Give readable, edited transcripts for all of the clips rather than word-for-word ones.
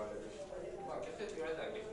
われるし、まあ血液って言われたら血液。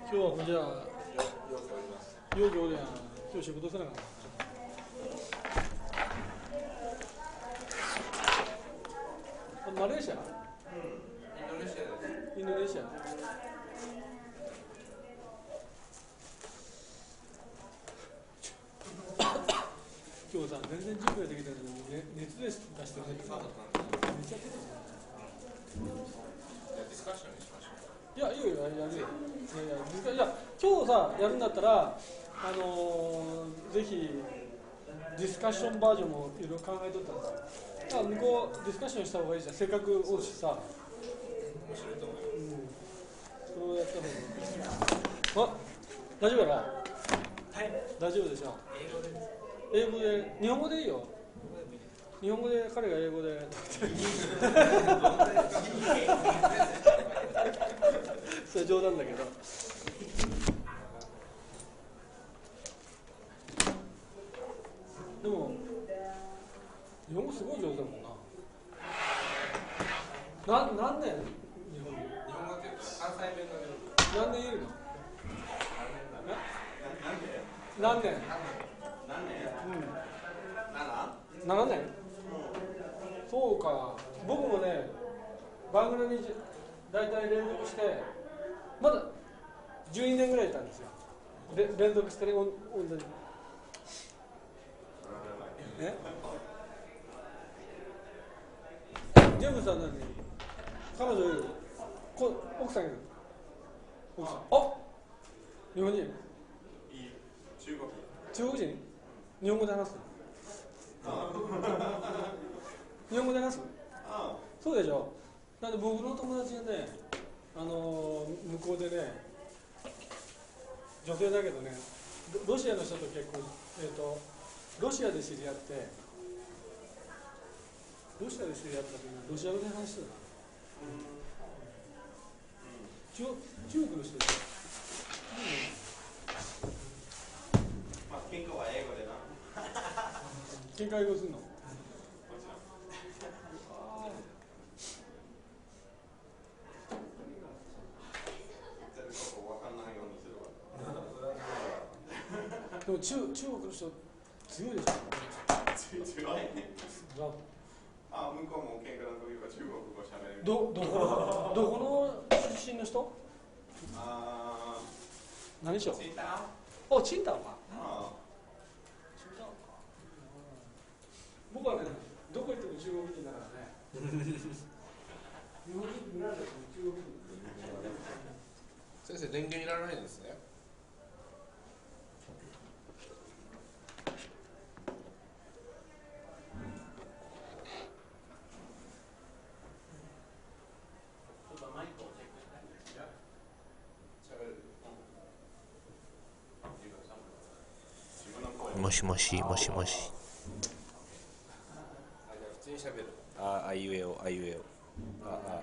今日はじゃあ、よくおりゃ、今日仕事せなかった。マレーシア？インドネシア。今日さ、全然授業できたけど、熱で出してるね。寝ちゃってた。ディスカッションにしましょう。いや、いいよ、やるよ。いや、今日さ、やるんだったら、ぜひ、ディスカッションバージョンもいろいろ考えとったんですよ。向こう、ディスカッションした方がいいじゃん。せっかくおるしさ。面白いと思うよ。それをやった方がいい。大丈夫やな。はい。大丈夫でしょ。英語で、日本語でいいよ。日本語で、彼が英語で。それ冗談だけど。でも、日本語すごい上手だもんな。何年日本語って関西弁だけど。何年いるの？何年？7年？そうか。僕もね、バングラに大体連続して、まだ12年ぐらいいたんですよ。連続してね、同じ。ジェームスさん何？彼女いる？奥さんいる？奥さん。日本人？中国人？日本語で話す？日本語で話す？そうでしょ。なんで僕の友達がね、向こうでね、女性だけどね、ロシアの人と結婚、ロシアで知り合って、ロシアで知り合った時にロシア語で話してた。中国の人です。喧嘩は英語でな。喧嘩英語するの？でも中国の人強いでしょ。あ、向こうも喧嘩の時は中国語しゃべれる。どこの出身の人？あー、何しよう？チンタお、チンタオか。オ。チンタオか。僕はね、どこ行っても中国人だからね。日本人見られても中国人。先生、電源いらないんですね。もしもしもしもし。普通に喋る。ああいうえおあいうえお。あ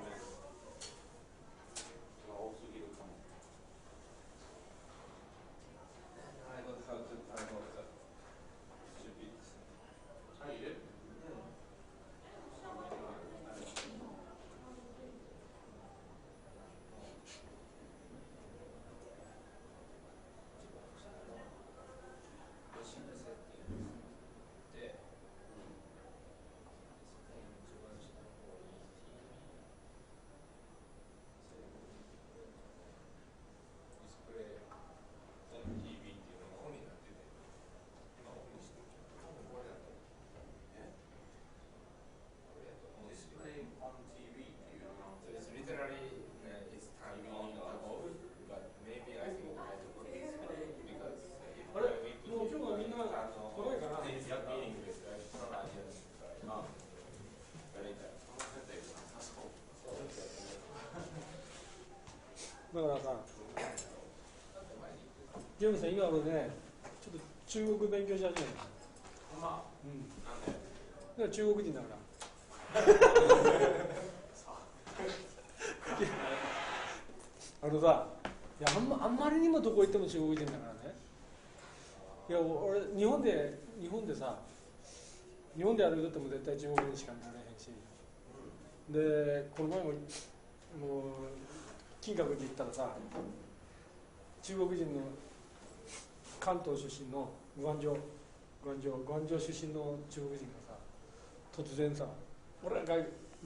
だからさ、ジェームさん、今俺ね、ちょっと中国勉強し始めた。ほんま。うん。なんで？だから中国人だから。さ、いやあんまりにもどこ行っても中国人だからね。いや俺日本でさ、日本で歩いとっても絶対中国人しか見られへんし。でこの前も金閣寺行ったらさ、中国人の関東出身のグアンジョ出身の中国人がさ、突然さ、俺が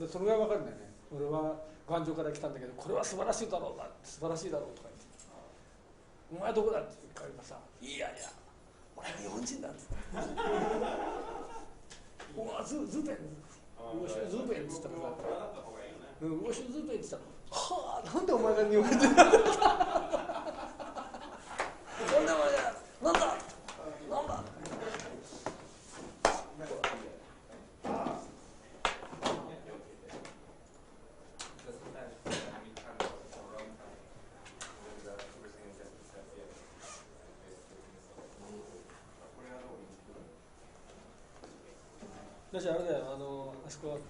それが分かるんだよね。俺はグアンジョから来たんだけど、これは素晴らしいだろうな、素晴らしいだろうとか言って、お前はどこだって言うからさ、いやいや俺は日本人だって言って、うわズーペンっつったらさ、ウォシュズーペンって言ったら、はあ、なんでお前が日本人なんだなんでお前がなんだだしあれだよ、あそこ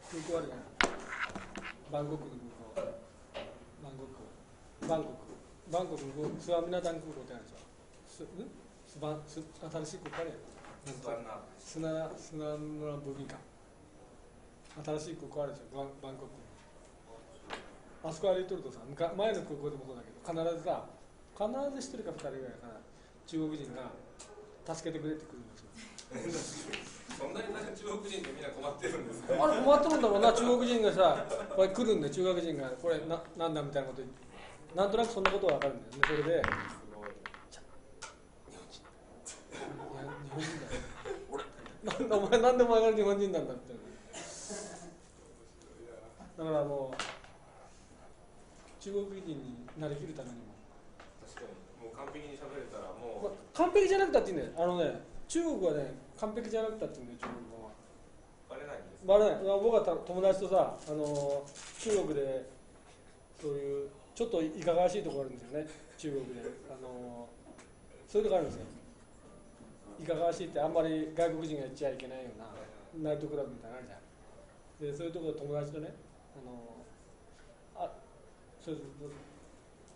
空港あるじゃない、バンコクの空港、バンコクのスワミナタン空港ってあるでしょ。新しい空港あるやん。スナの部分か。新しい空港あるでしょ、バンコク。あそこ歩いとるとさ、前の空港でもそうだけど、必ず1人か2人ぐらいかな、中国人が助けてくれってくるんですよ。そんなに中国人ってみんな困ってるんですか？あれ困ってるんだろうな、中国人がさ、これ来るんで、中国人がこれなんだみたいなこと言って、なんとなくそんなことは分かるんだよね。それで、日本人だよ。俺、なんでお前が日本人なんだみたいな。だからもう、中国人になりきるためにも。確かに、もう完璧に喋れたらもう。完璧じゃなくたっていいんだよ。中国はね、完璧じゃなくたっていうんだよ、中国語は。バレないんですか？バレない。僕は友達とさ、中国でそういうちょっといかがわしいところあるんですよね、中国で。そういうとこあるんですよ。いかがわしいってあんまり外国人が行っちゃいけないようなナイトクラブみたいなのあるじゃん。でそういうところで友達とね、そう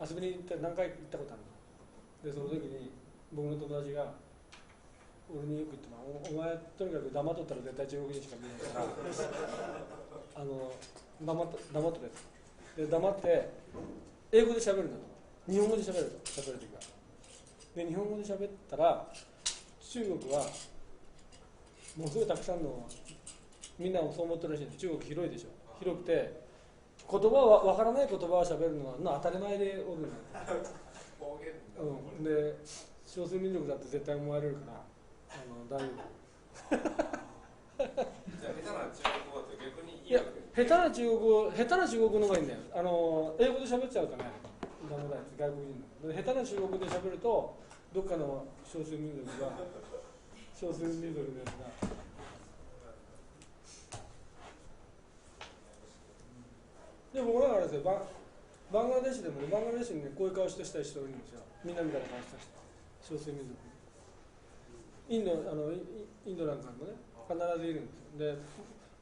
遊びに行って何回行ったことあるの。でその時に僕の友達が俺によく言ってた、お前とにかく黙っとったら絶対中国人しか見えないから黙っとれで、黙って英語で喋るんだと、日本語で喋る時は。で日本語で喋ったら中国はもうすごいたくさんの、みんなもそう思ってるらしいんです。中国広いでしょ。広くて、言葉は分からない言葉を喋るのは当たり前でおるんだよ。で、少数民族だって絶対思われるから、大丈夫。じゃあ下手な中国語って逆にいいいやわけです。下手な中国の方がいいんだよ。英語で喋っちゃうとね、ダメだよ、外国人の。下手な中国で喋ると、どっかの少数民族のやつが。でも僕らあれですよ、バングラデシュでもね、バングラデシュにね、こういう顔した人いるんですよ。みんなみたいな顔した人、少数民族。インドなんかもね、必ずいるんですよ。で、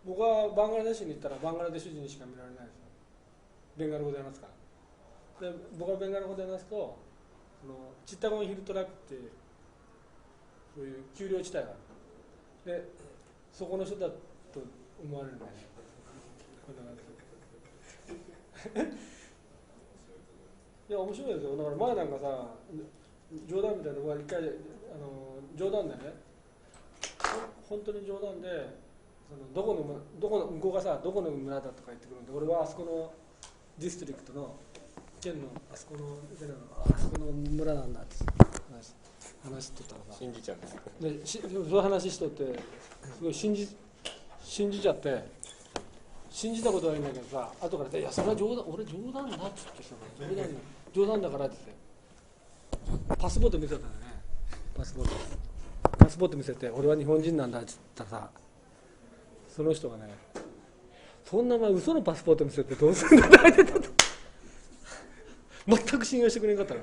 僕はバングラデシュに行ったらバングラデシュ人にしか見られないですよ。ベンガル語で話すから。で、僕はベンガル語で話すと、チッタゴンヒルトラックっていう、そういう丘陵地帯がある。で、そこの人だと思われるんだよね。こんな感じ。いや面白いですよ。だから前なんかさ、冗談みたいなのが一回冗談でね、本当に冗談でどこの向こうがさ、どこの村だとか言ってくるんで、俺はあそこのディストリクトの県のあそこの村なんだって話してたらさ、信じちゃうんですか。でそういう話しとってすごい信じちゃって。信じたことはいいんだけどさ、後から言って、いや、それは俺冗談だっつってさ、冗談だからって言って、パスポート見せたんだよね。パスポート見せて、俺は日本人なんだって言ったらさ、その人がね、そんな嘘のパスポート見せてどうするんだって言ってたと。全く信用してくれなかったの。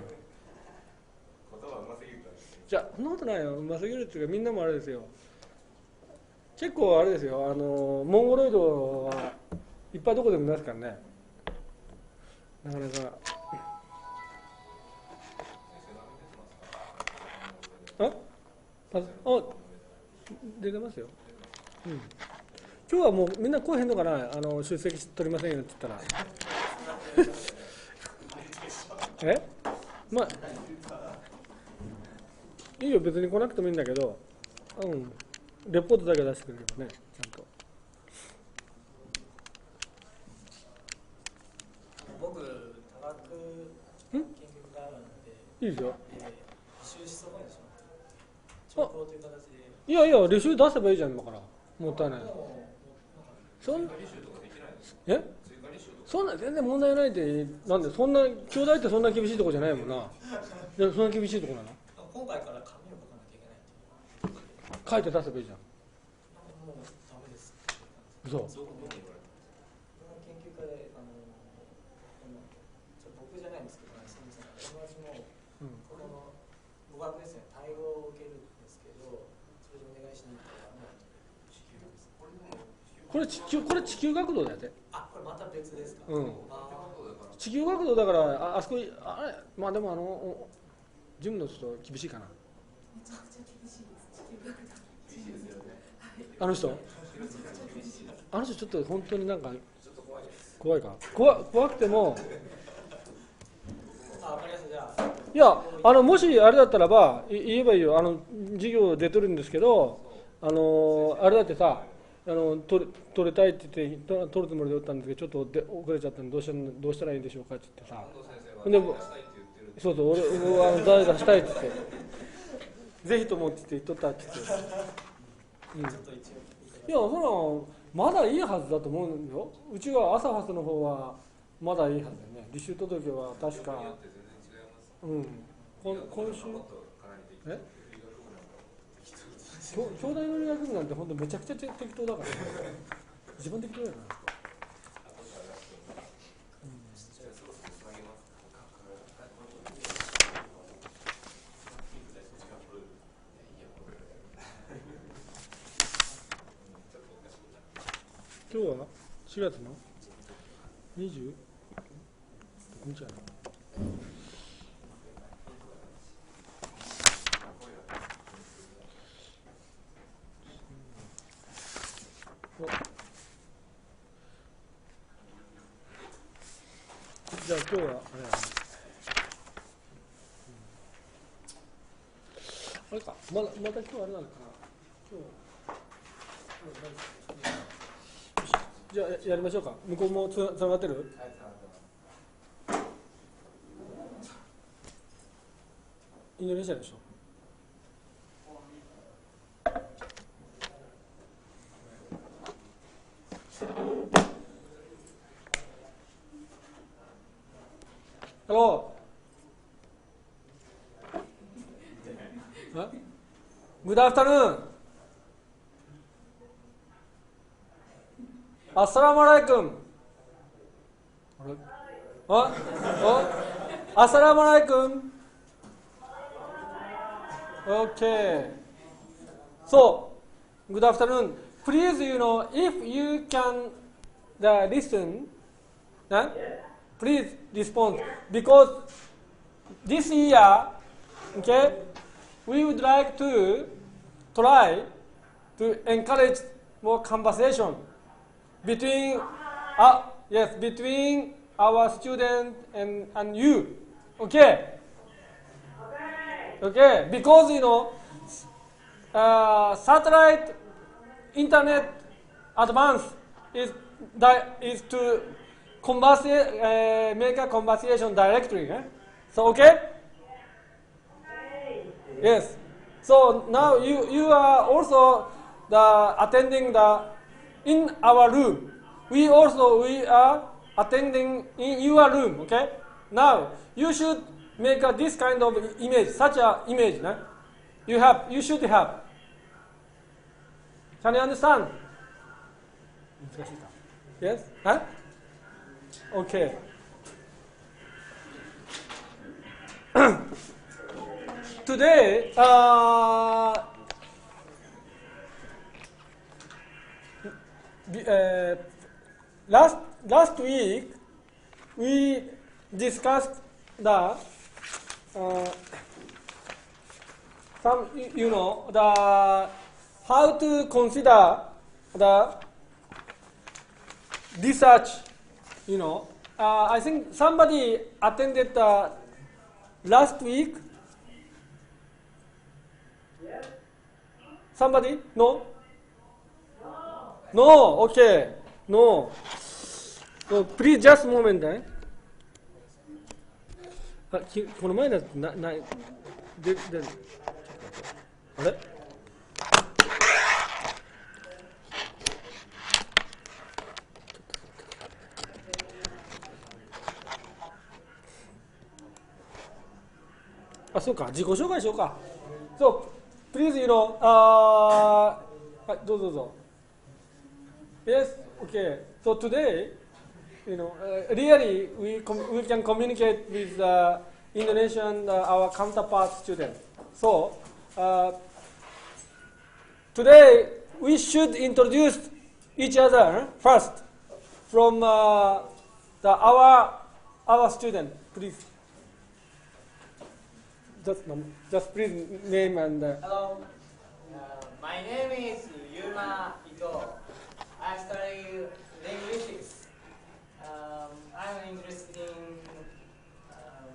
言葉うますぎるから。じゃあ、そんなことないよ。うますぎるっていうか、みんなもあれですよ。結構あれですよ、モンゴロイドはいっぱいどこでもいますからね。なかなか。出てますよ。うん。今日はもうみんな来へんのかな、出席取りませんよって言ったら。まあ、いいよ、別に来なくてもいいんだけど、レポートだけ出してくれればね、ちゃんと。僕、科学研究家なので、いいですよ。履修し損ねてしまって、情報という形で。いやいや、履修出せばいいじゃん、今から。もったいない。そんな全然問題ないで、なんで、そんな、京大ってそんな厳しいとこじゃないもんな。そんな厳しいとこなの？今回から紙を書かなきゃいけないっていう。書いて出せばいいじゃん。もうダメです。嘘。僕の研究家で僕じゃないんですけど、友達もここの語学ですね、対応を受けるんですけど、それでお願いしに行ったらダメだと。これ地球学堂だよね。あ、これまた別ですか。地球学堂だからあそこあれ、まあでも事務の人厳しいかな。あの人ちょっと本当になんか怖いか。怖くても。わかりました。じゃあ。いや、もしあれだったらば言えばいいよ。授業出てるんですけど、あれだってさ、取りたいって言って取るつもりで打ったんですけど、ちょっと遅れちゃったんでどうしたらいいんでしょうかって言ってさ。でそう俺誰出したいって言って、ぜひともって言っとったって言って。いや、まだいいはずだと思うんだよ。うちは朝発の方はまだいいはずだよね。履修届は確か、今週京大の医学部なんて本当めちゃくちゃ適当だから、ね、自分で適当だよな。今日は4月の20日やな。じゃあ今日はあれやね、あれか、また今日あれなのかな。今日じゃあやりましょうか。向こうもつながってる？インドネシアでしょ。Hello. Huh? Good afternoon. Assalamualaikum. What? What? Assalamualaikum. Okay. So, good afternoon. Please, if you can listen, huh? Please respond, because this year, okay, we would like to try to encourage more conversation between between our student and you, okay? Okay, because satellite internet advance is to make a conversation directly. So okay? Yes. So now you are also attending in our room. We are attending in your room. Okay? Now you should make this kind of image, such a image. You should have. Can you understand? Yes? Huh? Okay. Today, last week we discussed the how to consider the research. I think somebody attended last week. Somebody? No? No. Okay. No. So please just a moment. この前だとあれ？あ、そうか、自己紹介しようか。So, please,はい、どうぞ。Yes, okay. So today, really, we can communicate with Indonesian, our counterpart students. So, today, we should introduce each other first from our student, please. Just please name and. Hello, my name is Yuma Ito. I study linguistics. I'm interested in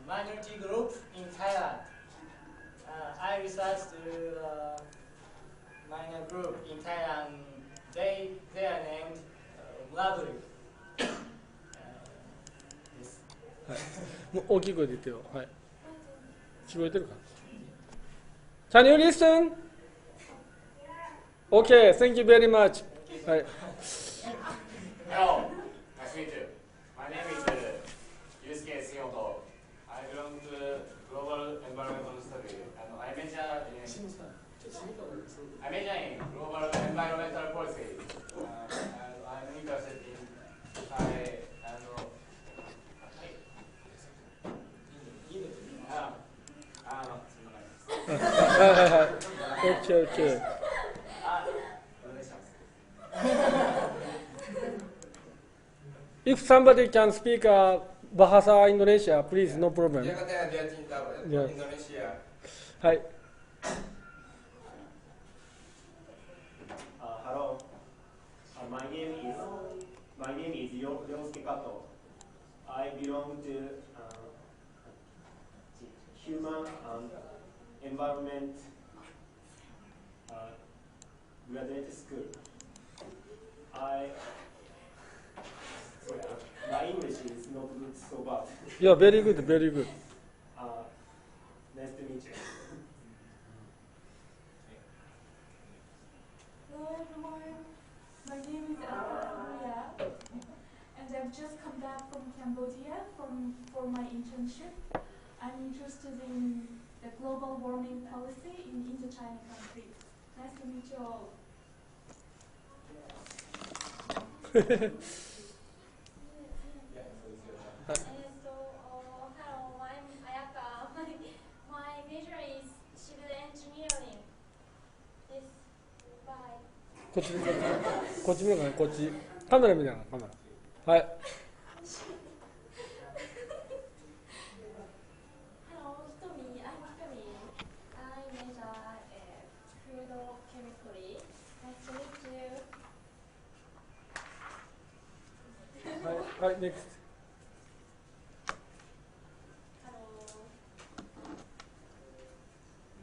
minority group in Thailand. I researched minor group in Thailand. They are named Mladuri. もう大きい声で言ってよ。はい。聞こえてるか Can you listen? Okay, thank you very much. はい。Hello, nice to meet you. My name is Yusuke Suyoto. I belong to Global Environmental Study and I major in Global Environmental Policy. And I'm interested in Thai and Okay. If somebody can speak Bahasa Indonesia, please, no problem. Dia katanya dia cinta Yes. Indonesia. はい。Hello. My name is Ryosuke Kato. I belong to Human and Environment Graduate School. My English is not good so bad. Yeah, very good, very good. Nice to meet you. Hello everyone, my name is Maria, and I've just come back from Cambodia for my internship. I'm interested in the global warming policy in Indochina countries. Nice to meet you all. Hello, I'm Ayaka. My major is civil engineering. This, bye. こっち見るかな、こっち見るかな、こっち。カメラ見ながら、カメラ。はい。Hello, Hitomi. I'm Hitomi. I major food chemistry. Nice to meet you. はい、はい、next。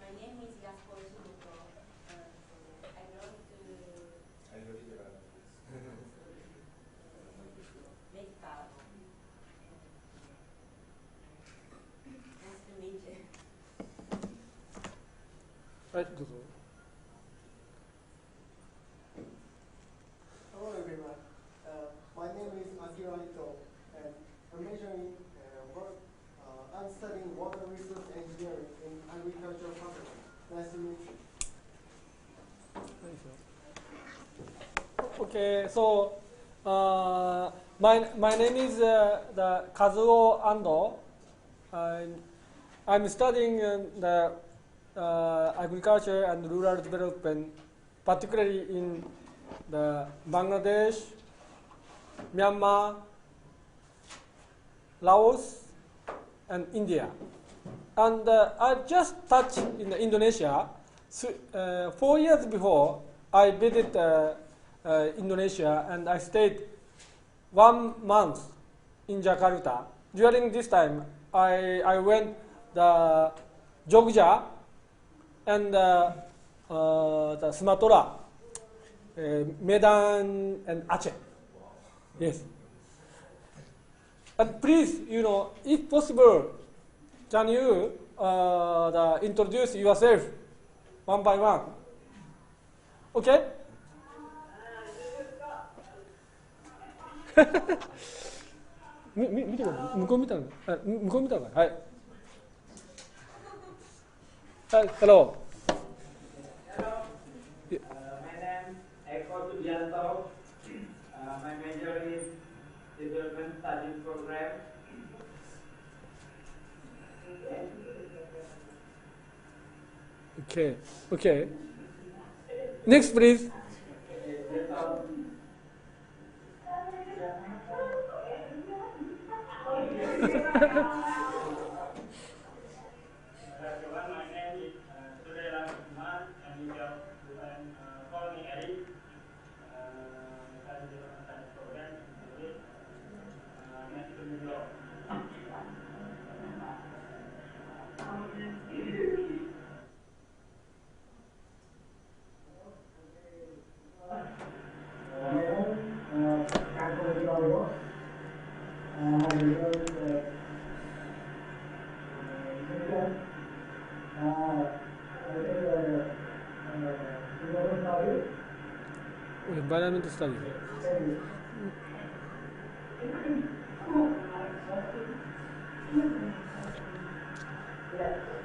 My name is Gaspar Shimoto. I belong to medical. Nice to meet you. はい、どうぞ。Hello everyone. My name is Akira Ito, and I'm majoring I'm studying water resource engineering in agricultural faculty. Nice to meet you. Okay, so my name is the Kazuo Ando. I'm studying the agriculture and rural development, particularly in the Bangladesh, Myanmar, Laos, and India. And I just touched in Indonesia. 4 years before, I visited Indonesia and I stayed 1 month in Jakarta. During this time, I went the Jogja and the Sumatra, Medan and Aceh. Yes. And please, if possible, can you introduce yourself one by one? Okay? 見てください。向こう見たの。向こう見たのか。はい。はい、hello. My name is Eko Subianto. My major is Development Studies Program. Okay. Okay. Next, please. Environmental studies.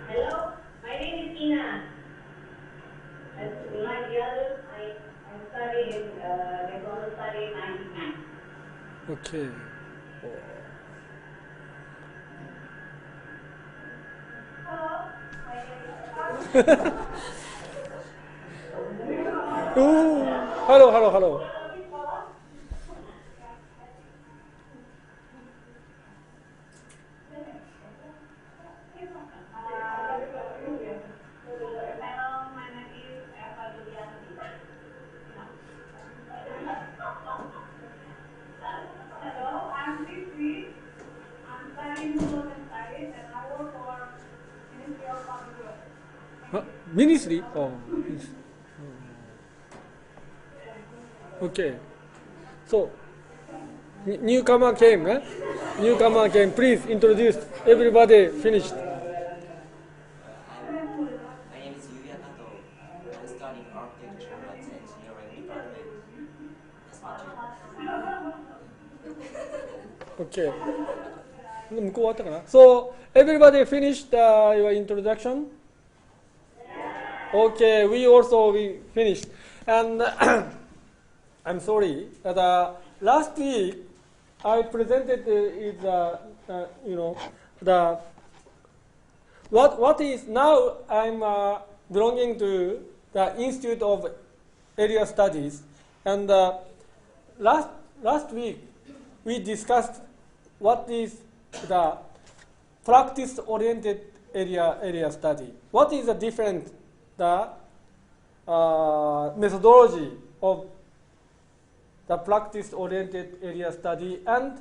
Hello, my name is Ina. As like the others, I'm studying diploma study in ICT. Okay. Hello, my name is Oh, hello. Ministry? Oh. Okay. So, newcomer came, eh? Newcomer came. Please introduce. Everybody finished. My name is Yuya Kato. I'm studying architecture at the engineering department. Nice to meet you. Okay. 向こう終わったかな? So, everybody finished your introduction? Okay, we finished. And I'm sorry that last week I presented what is now I'm belonging to the Institute of Area Studies, and last week we discussed what is the practice-oriented area study. What is the different methodology of the practice-oriented area study and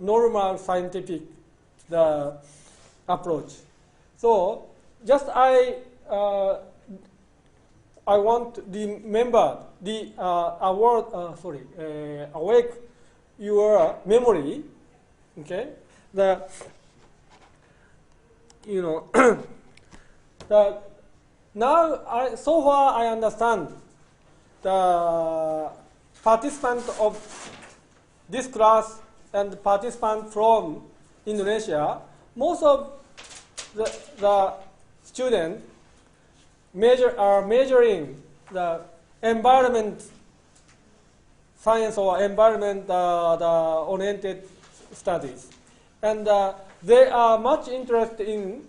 normal scientific approach. So, just I want to remember awake your memory. Okay, now so far I understand the participant of this class and participant from Indonesia. Most of the students are measuring the environment science or environment oriented studies, and they are much interested in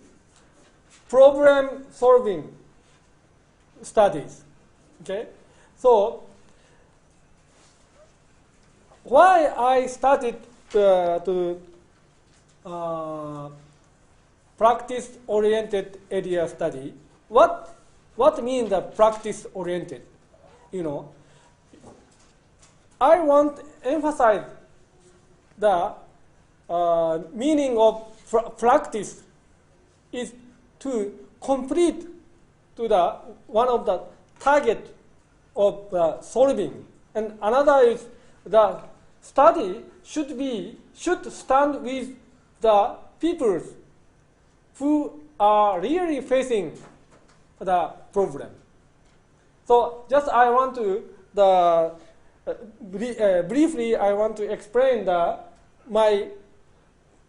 problem solving studies. Okay, so why I started to practice-oriented area study? What means the practice-oriented? I want to emphasize the meaning of practice is to complete to the one of the target of solving, and another is the study should stand with the people who are really facing the problem. So just I want to briefly I want to explain my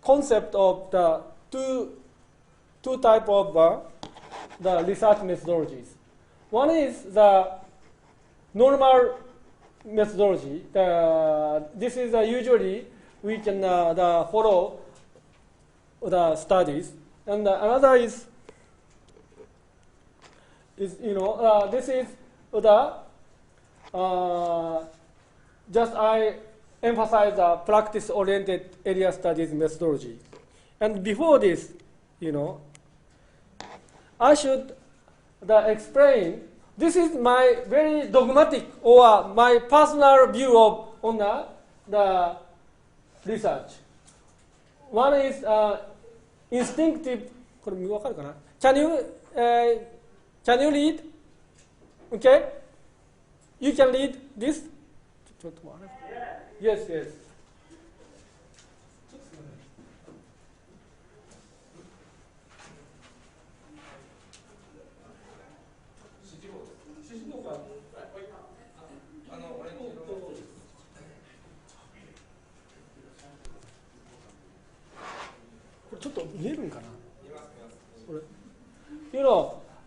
concept of the two type of the research methodologies. One is the normal methodology. This is usually we can follow the studies, and another is this is the just I emphasize the practice-oriented area studies methodology. And before this, I should explain. This is my very dogmatic or my personal view on the research. One is instinctive. Can you read? Okay, you can read this. Yes.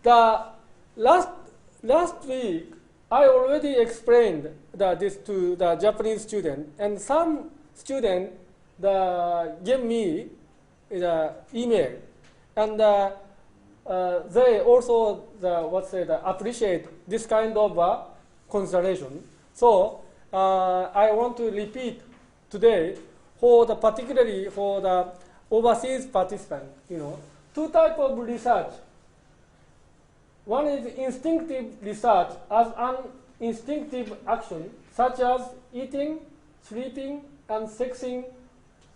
The last week I already explained this to the Japanese student, and some student gave me the email, and they also appreciate this kind of consideration. So I want to repeat today particularly for the overseas participant. Two types of research. One is instinctive research as an instinctive action, such as eating, sleeping, and sexing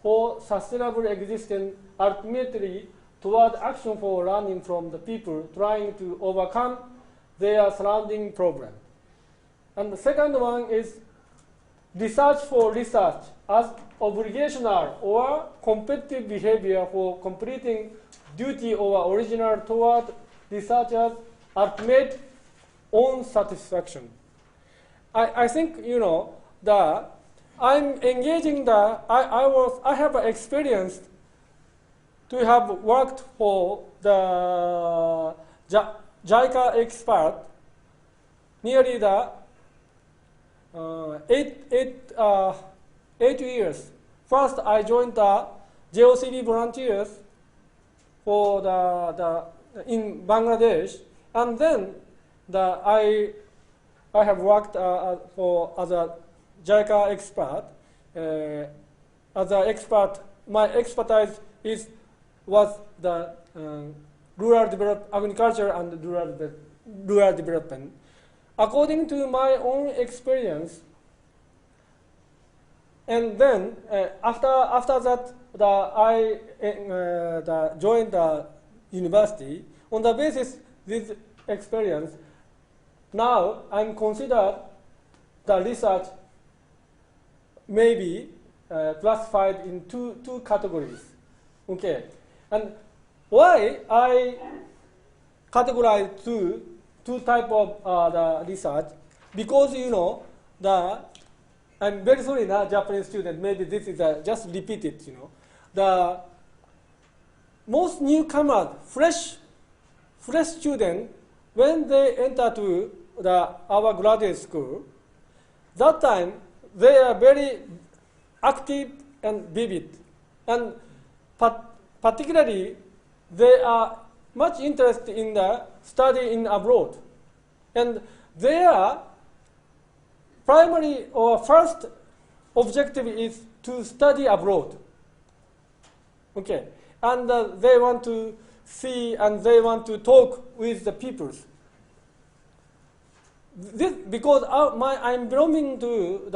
for sustainable existence, ultimately toward action for learning from the people trying to overcome their surrounding problem. And the second one is research for research as obligational or competitive behavior for completing duty or original toward researchers' ultimate own satisfaction. I think, you know, that I'm engaging I have experienced to have worked for the JICA expert nearly the 8 years. First, I joined the JOCD volunteers for in Bangladesh, and then I have worked as a JICA expert. As an expert, my expertise was the agriculture and rural development. According to my own experience, and then after that, I joined the university. On the basis of this experience, now I'm considered the research may be classified in two categories. Okay, and why I categorize two type of the research? Because, you know, I'm very sorry, Japanese student. Maybe this is just repeated. You know, the most newcomers, fresh student, when they enter to our graduate school, that time they are very active and vivid, and particularly they are much interested in the study in abroad, and their primary or first objective is to study abroad. Okay, and they want to see and they want to talk with the peoples. This because I'm belonging to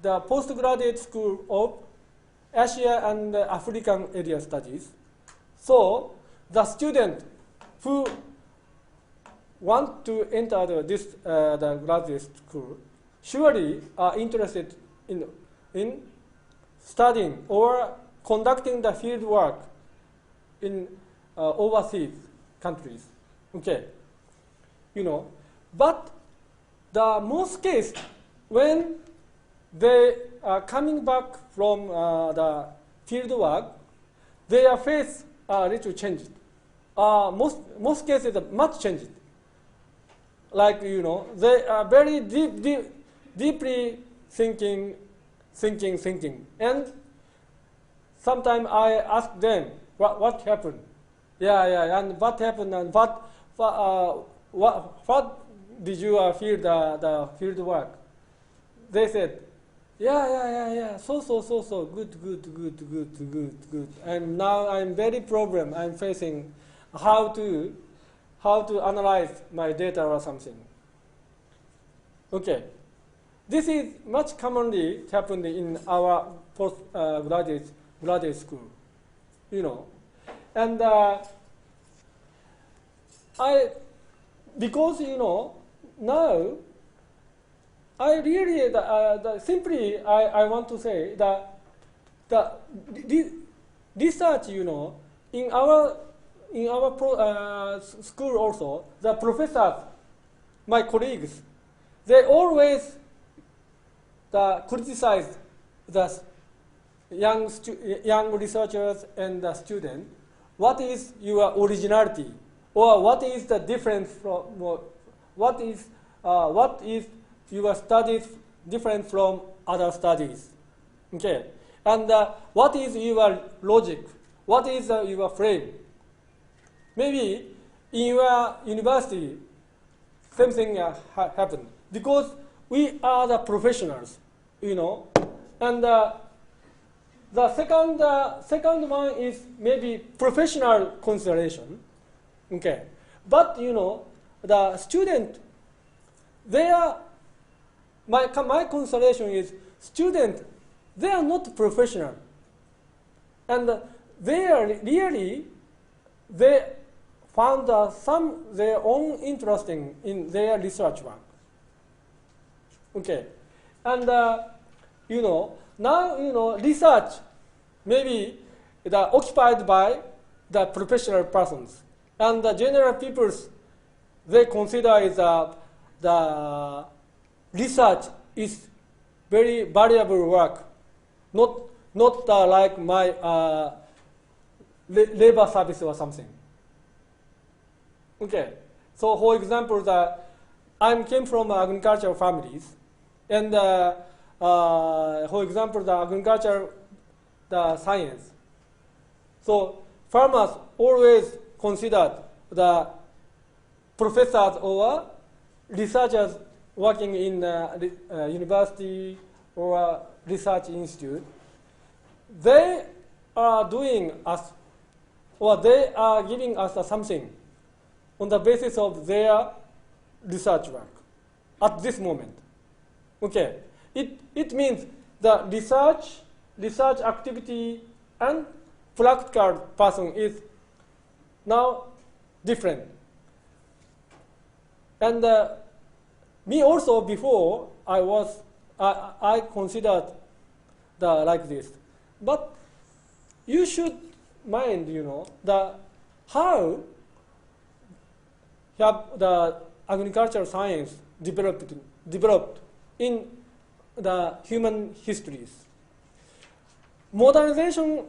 the postgraduate school of Asia and African area studies. So the student who want to enter the graduate school surely are interested in studying or conducting the field work in overseas countries. Okay, you know, but the most case when they are coming back from the field work, their face are little changed. Most cases are much changed. Like, you know, they are very deeply thinking, and sometimes I ask them what happened. And what happened, and what did you feel the field work? They said, so good. And now I'm very problem. I'm facing how to analyze my data or something. Okay, this is much commonly happened in our graduate school, you know, and because, you know, now I really simply I want to say that the research, you know, in our school also, the professors, my colleagues, they always criticize the young researchers and the student. What is your originality, or what is the difference from what is your studies different from other studies? Okay, and what is your logic? What is your frame? Maybe in your university, same thing happened, because we are the professionals, you know, and the second one is maybe professional consideration. Okay, but, you know, the student, they are my consideration is student, they are not professional, and they are really they found their own interesting in their research work. Okay, And now research maybe occupied by the professional persons, and the general peoples, they consider is the research is very valuable work, not like my labor service or something. Okay, so for example, I came from agricultural families, and for example, the agriculture, the science. So farmers always considered the professors or researchers working in university or research institute. They are doing us, or they are giving us something on the basis of their research work at this moment. Okay, it means the research activity and practical person is now different. And me also, before I considered like this. But you should mind, how have the agricultural science developed in the human histories. Modernization,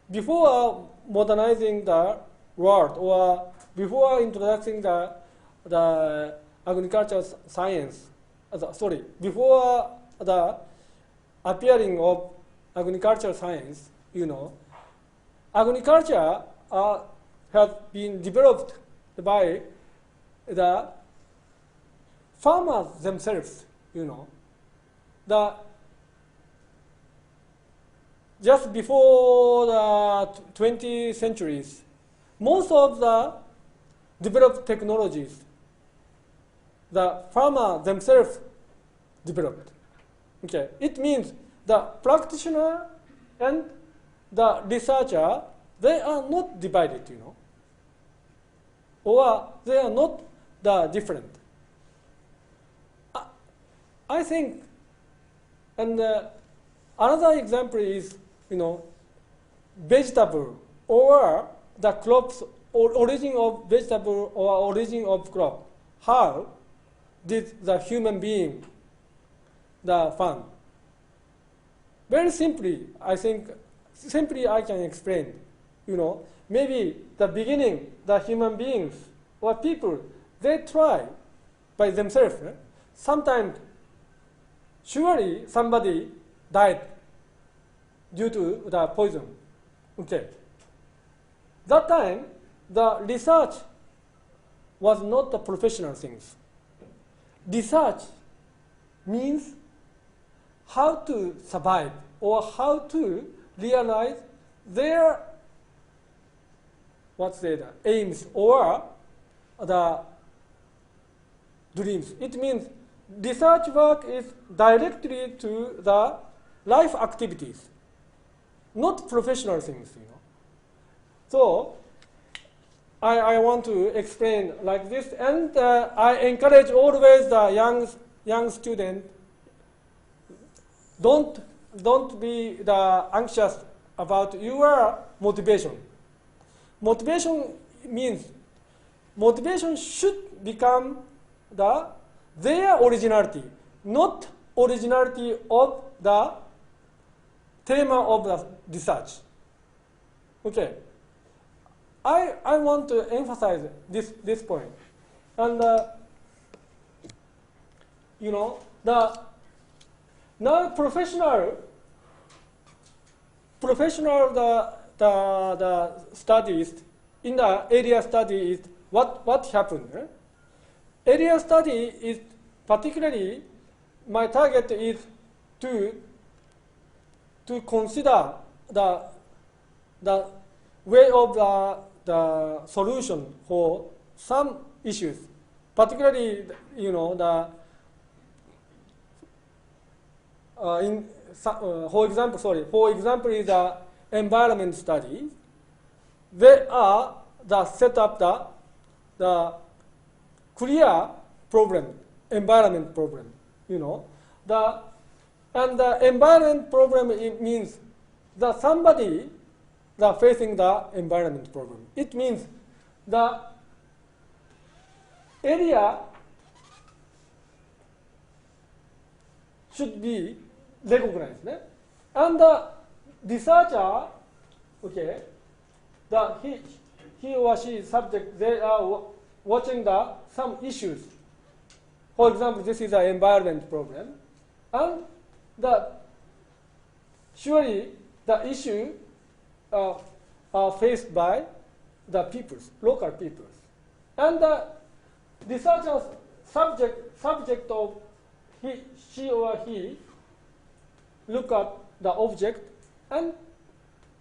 before modernizing the world, or before introducing the agricultural science, before the appearing of agricultural science, agriculture has been developed by the farmers themselves, just before the 20th centuries, most of the developed technologies, the farmers themselves developed. Okay, it means the practitioner and the researcher, they are not divided, or they are not different. I think, and another example is, vegetable or the crops, or origin of vegetable or origin of crop. How did the human being found? Very simply, I think, I can explain. Maybe the beginning, the human beings or people, they try by themselves. Sometimes, surely somebody died due to the poison. Okay. That time, the research was not the professional things. Research means how to survive or how to realize their aims or the dreams. It means research work is directly to the life activities, not professional things. So I want to explain like this, and I encourage always the young student. Don't be anxious about your motivation. Motivation should become their originality, not originality of the theme of the research. Okay. I want to emphasize this point. And now professional the studies in the area study is what happened. Area study is particularly, my target is to consider the way of the solution for some issues, particularly for example is the environment study. They are set up the clear problem, environment problem. And the environment problem, it means that somebody that facing the environment problem. It means the area should be recognized. And the researcher, okay, he or she subject, they are watching some issues. For example, this is an environment problem. And surely the issue are faced by the peoples, local peoples. And the researcher's subject of she or he look at the object and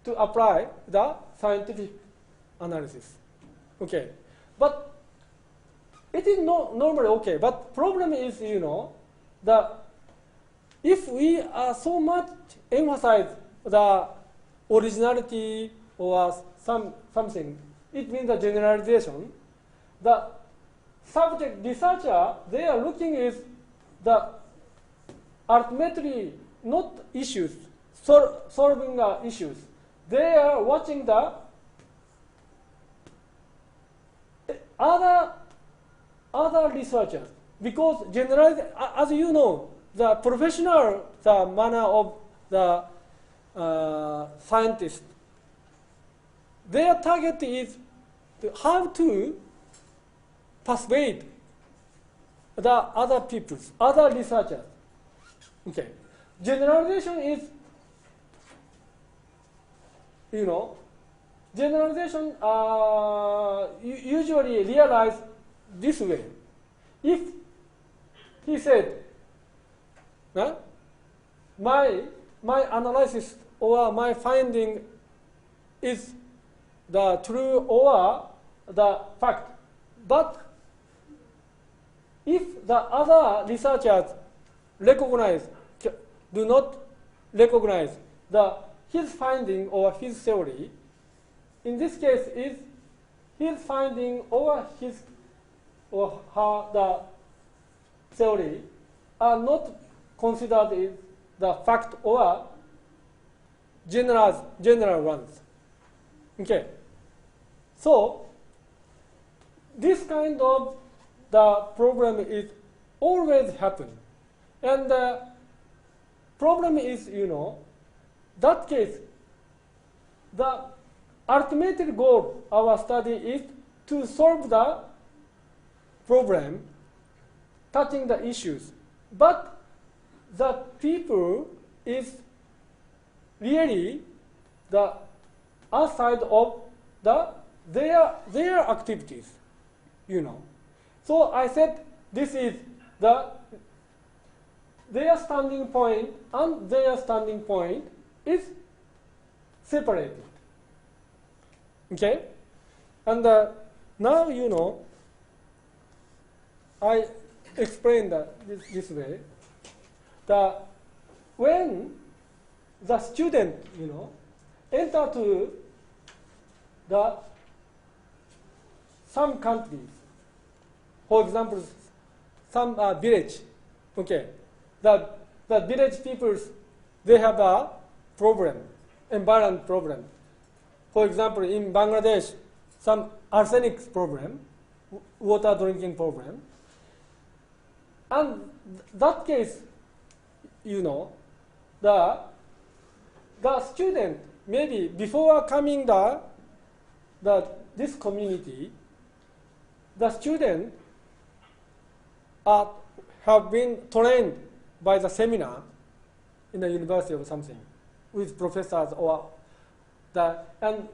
to apply the scientific analysis. Okay, but it is normally okay. But problem is, that if we are so much emphasize the originality or something, it means the generalization. The subject researcher, they are looking is the ultimately not issues, solving issues. They are watching the other researchers, because generally, as you know, the professional, the manner of the scientist, their target is how to persuade the other peoples, other researchers. Okay, generalization is, generalization usually realized this way. If he said, my analysis or my finding is the true or the fact, but if the other researchers do not recognize his finding or his theory, in this case is his finding or his or her the theory are not considered as the fact or general ones. Okay. So this kind of the problem is always happen. And the problem is, that case, the ultimate goal of our study is to solve the problem touching the issues. But the people is really the outside of their activities, So I said this is their standing point and their standing point is separated. Okay? And now, I explained this way. When the student, enter to some countries, for example, some village, okay, the village peoples, they have a problem, environment problem. For example, in Bangladesh, some arsenic problem, water drinking problem. And that case, the student, maybe before coming this community, the student have been trained by the seminar in the university or something with professors and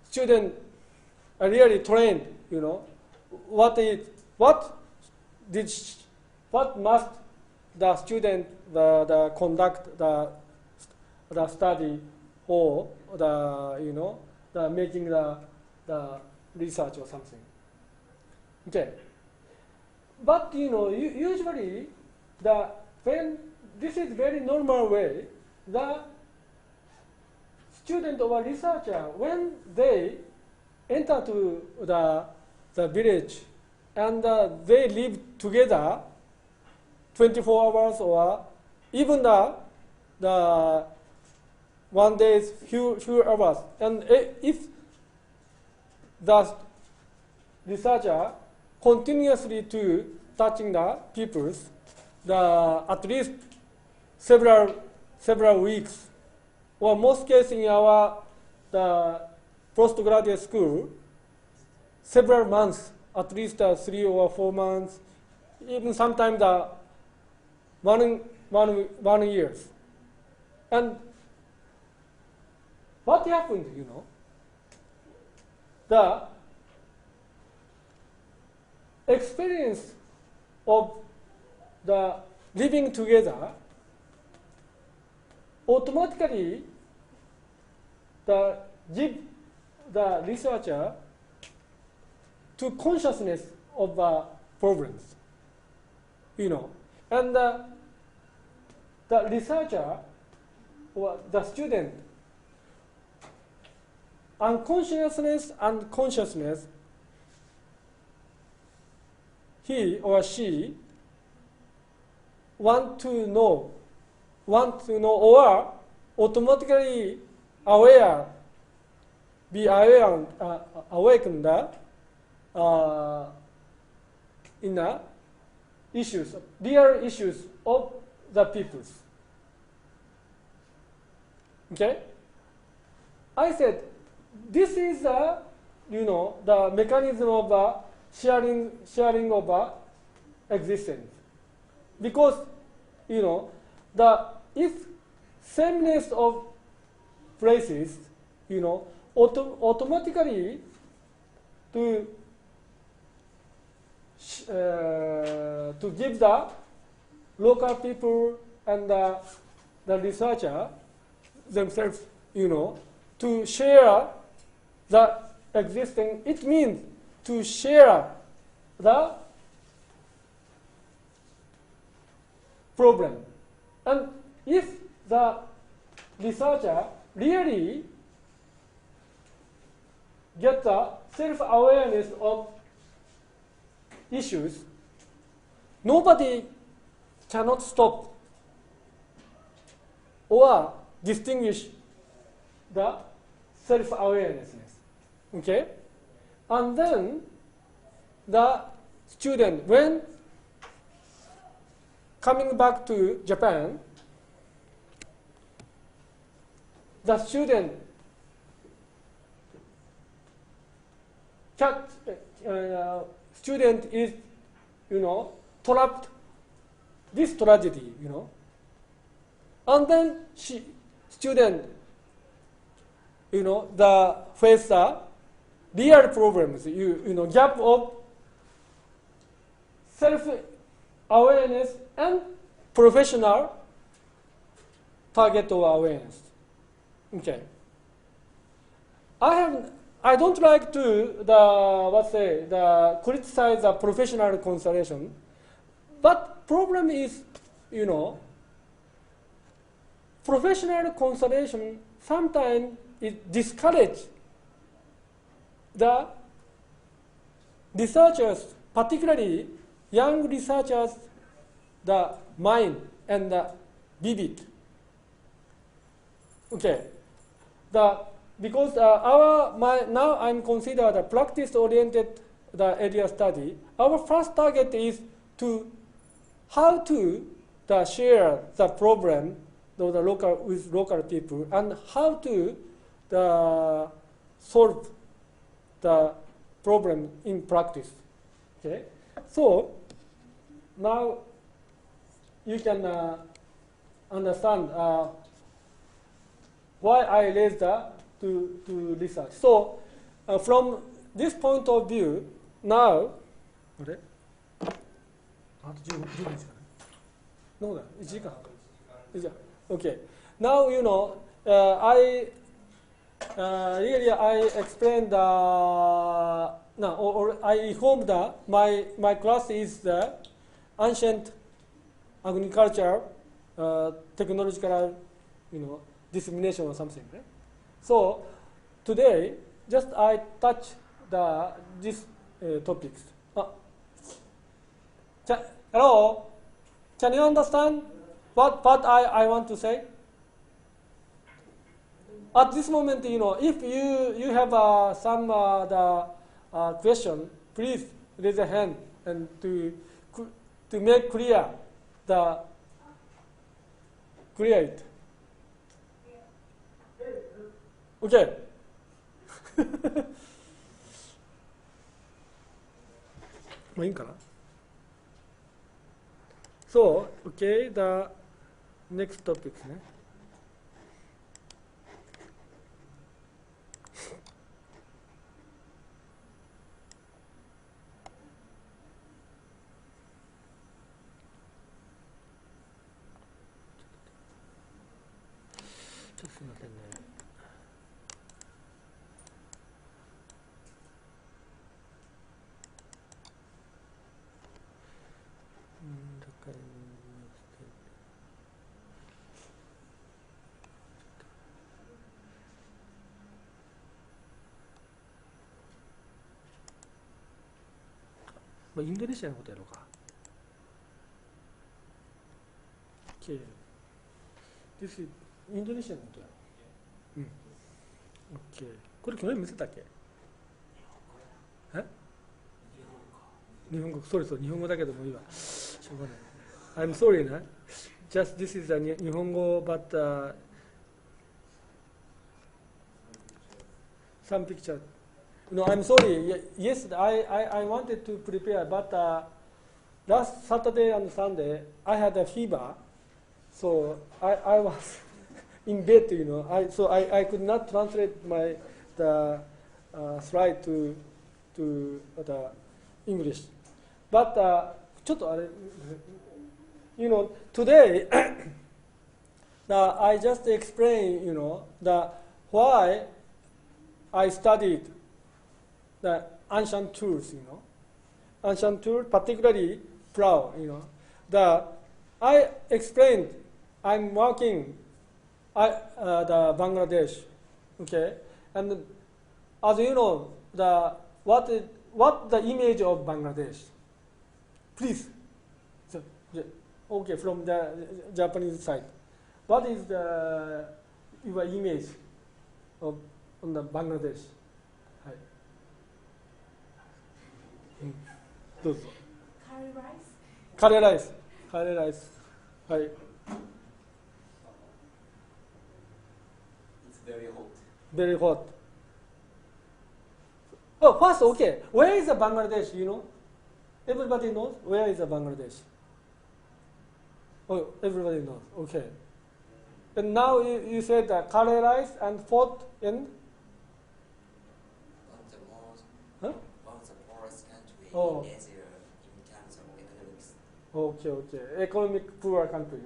student are really trained, what must the student conduct the study or the making the research or something. Okay. But usually when this is very normal way, the student or researcher, when they enter to the village and they live together, 24 hours or even the 1 day's few hours. And if the researcher continuously to touching the pupils, at least several weeks, or most cases in the postgraduate school, several months, at least 3 or 4 months, even sometimes 1 years. And what happened, the experience of the living together automatically give the researcher to consciousness of the problems, and the researcher or the student, unconsciousness and consciousness, he or she want to know or automatically be aware, awakened in the issues, real issues of the peoples. Okay? I said, this is the mechanism of sharing of existence. Because, if sameness of places, automatically to give the local people and the researcher themselves, to share the existing, it means to share the problem. And if the researcher really gets the self-awareness of issues, nobody cannot stop or distinguish the self-awareness. Okay? And then the student, when coming back to Japan, the student is, trapped this tragedy, and then student, the face the real problems, gap of self-awareness and professional target of awareness. Okay. I don't like to criticize the professional consideration, but problem is, professional consideration sometimes it discourages the researchers, particularly young researchers, the mind and the vivid. Okay. Because now I'm considered a practice-oriented area study. Our first target is to how to share the problem with local people and how to solve the problem in practice. Okay, so now you can understand why I raised to research. So from this point of view, now, okay. Now I explained I informed my class is the ancient agriculture technological dissemination or something. Right? So today, just I touch these topics. Hello, Can you understand what I want to say? At this moment, if you have some question, please raise a hand and to make clear it. Okay. So, okay, the next topic. ね。ちょっとすみませんね。インドネシアのことやろうか。Okay. This is インドネシアのことやろう。うん。Okay. これ去年見せたっけ？え？日本語、そうです。日本語だけどもいいわ。しょうがない。I'm sorry な。Just this is a 日本語 but some picture. No, I'm sorry. Yes, I wanted to prepare, but last Saturday and Sunday I had a fever, so I was in bed, so I could not translate the slide to the English. But ちょっとあれ、today I just explained, why I studied the ancient tools, ancient tools, particularly plow, I explained I'm working the Bangladesh, okay, and as you know, what the image of Bangladesh, please, okay, from the Japanese side, what is your image on the Bangladesh? どうぞ。カレーライス。はい。It's very hot. Very hot. Oh, first, okay. Where is the Bangladesh? Everybody knows where is the Bangladesh. Oh, everybody knows. Okay. And now you said curry rice and food and. Huh? Oh. In Asia in terms of economics. Okay. Economic poor country,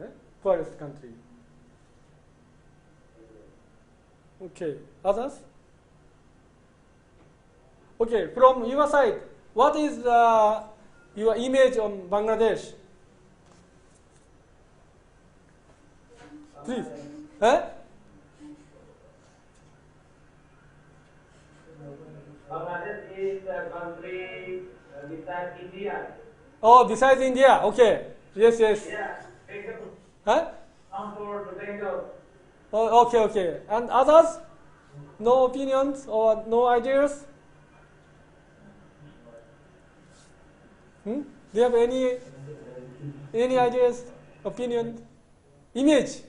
poorest country. Okay. Others? Okay. From your side, what is your image on Bangladesh? Please. Bangladesh is a country besides India. Oh, besides India. Okay. Yes. Yeah. Huh? For the Bengal. Oh, okay. And others? No opinions or no ideas? Do you have any ideas, opinion, image?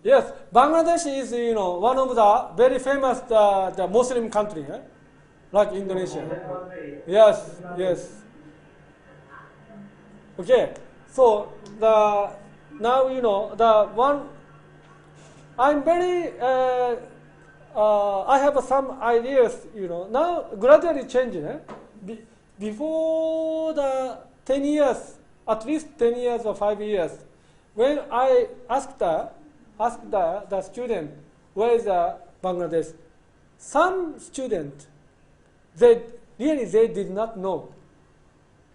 Yes, Bangladesh is one of the very famous the Muslim country, like Indonesia. Yes. Okay, so now the one I'm very I have some ideas, now gradually changing. Before the 10 years, at least 10 years or 5 years, when I asked the student, where is Bangladesh? Some students, they did not know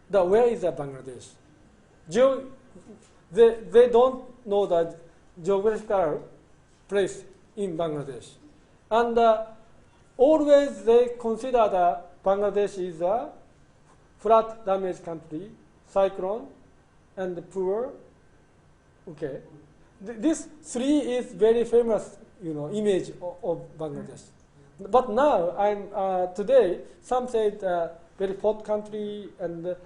where is Bangladesh. They don't know the geographical place in Bangladesh. And always they consider Bangladesh is a flood damaged country, cyclone, and poor. Okay, this three is very famous, image of Bangladesh. But now today some say very hot country and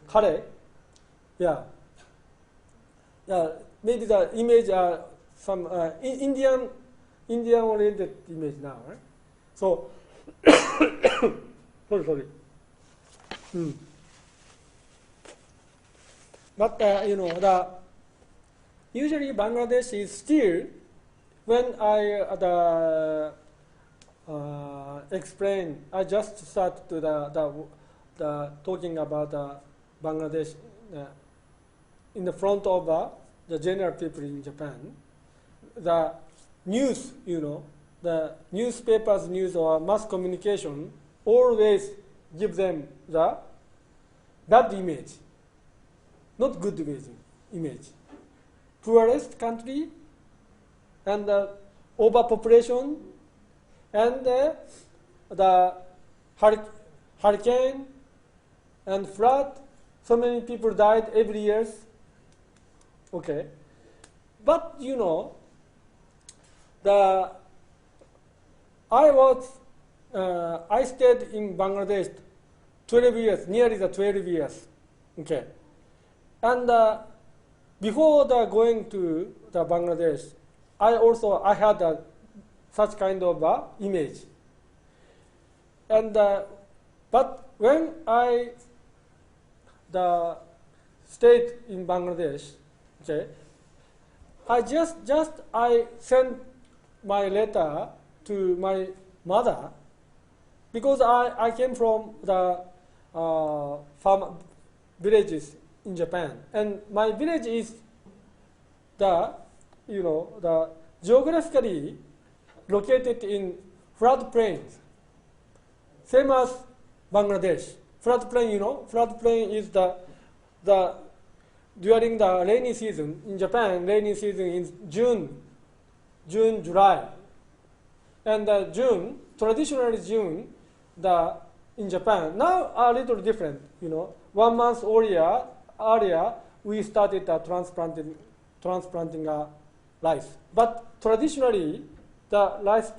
curry. Yeah. Maybe the image are some Indian oriented image now, right? So sorry. But usually Bangladesh is still, when I explain, I just start to the talking about Bangladesh in the front of the general people in Japan. The news, the newspapers, news or mass communication always give them the bad image, not good image. Poorest country and overpopulation and the hurricane and flood. So many people died every year. Okay, but I stayed in Bangladesh 12 years, nearly the 12 years. Okay, and before going to the Bangladesh, I had such kind of image. And but when I stayed in Bangladesh, okay, I sent my letter to my mother because I came from the farm villages in Japan, and my village is the geographically located in floodplains, same as Bangladesh. Floodplain is the during the rainy season in Japan. Rainy season is June, July, and June, traditionally June, in Japan. Now a little different. 1 month earlier we started transplanting rice. But traditionally, the rice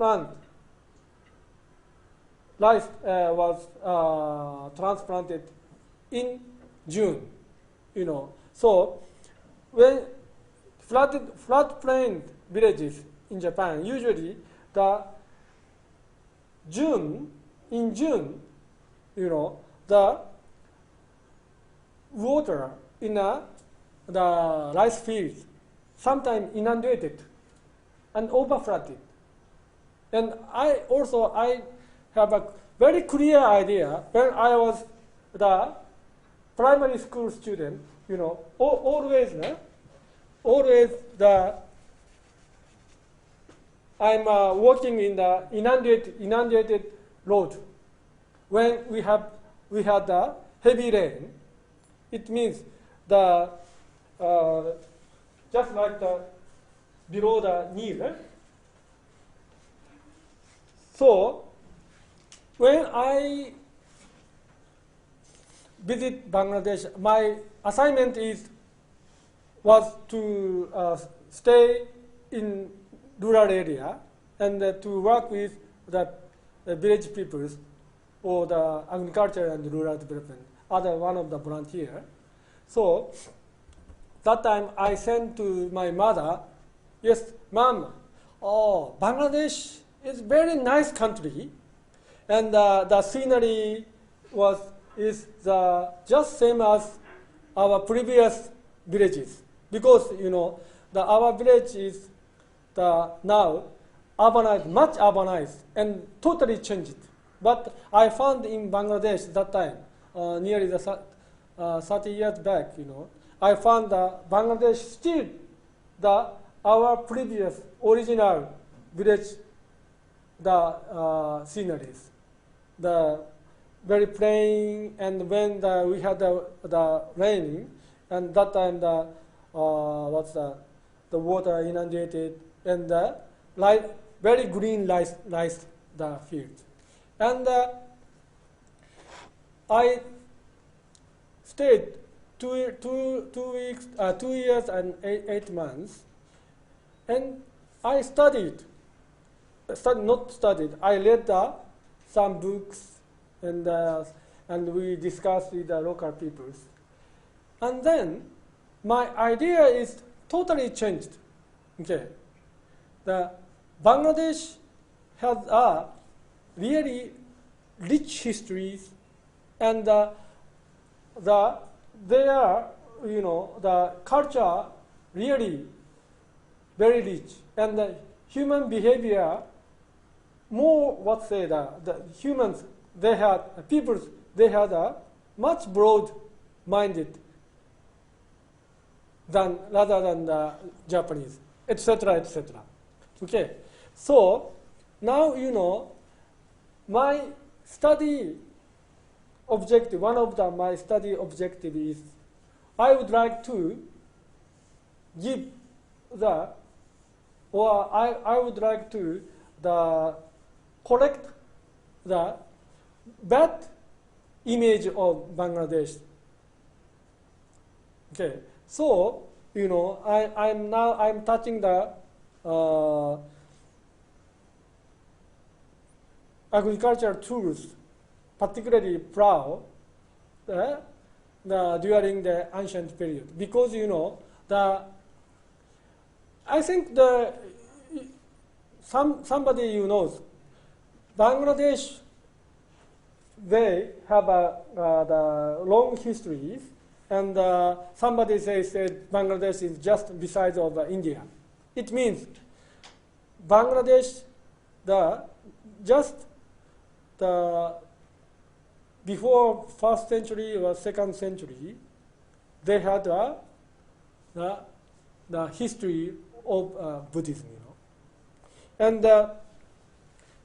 was transplanted in June. So when floodplain villages in Japan, usually in June, the water in the rice fields sometimes inundated and overflooded. And I have a very clear idea when I was the primary school student. Always I'm walking in the inundated road. When we had the heavy rain, it means just like below the knee. Right? So when I visit Bangladesh, my assignment was to stay in rural area and to work with the village peoples or the agriculture and rural development, one of the volunteer. So that time I sent to my mother, yes, Mom, Bangladesh is very nice country, and the scenery is just same as our previous villages, because our village is now urbanized, much urbanized, and totally changed. But I found in Bangladesh that time, nearly 30 years back, I found Bangladesh still our previous original village, sceneries, the very plain, and when we had the raining, and that time the water inundated, and very green rice the field, And I stayed 2 years and 8 months, and I I read some books, and we discussed with the local peoples. And then my idea is totally changed. Okay, the Bangladesh has a really rich histories, and the culture really very rich, and the human behavior more the humans they had a much broad-minded rather than the Japanese, etc., etc. Okay, so now my study objective. One of my study objective is I would like to give I would like to correct the bad image of Bangladesh. Okay, so I'm touching the agricultural tools, particularly plow, during the ancient period, because I think somebody knows Bangladesh. They have the long histories, and somebody says Bangladesh is just beside of India. It means Bangladesh, before 1st century or 2nd century, they had the history of Buddhism, and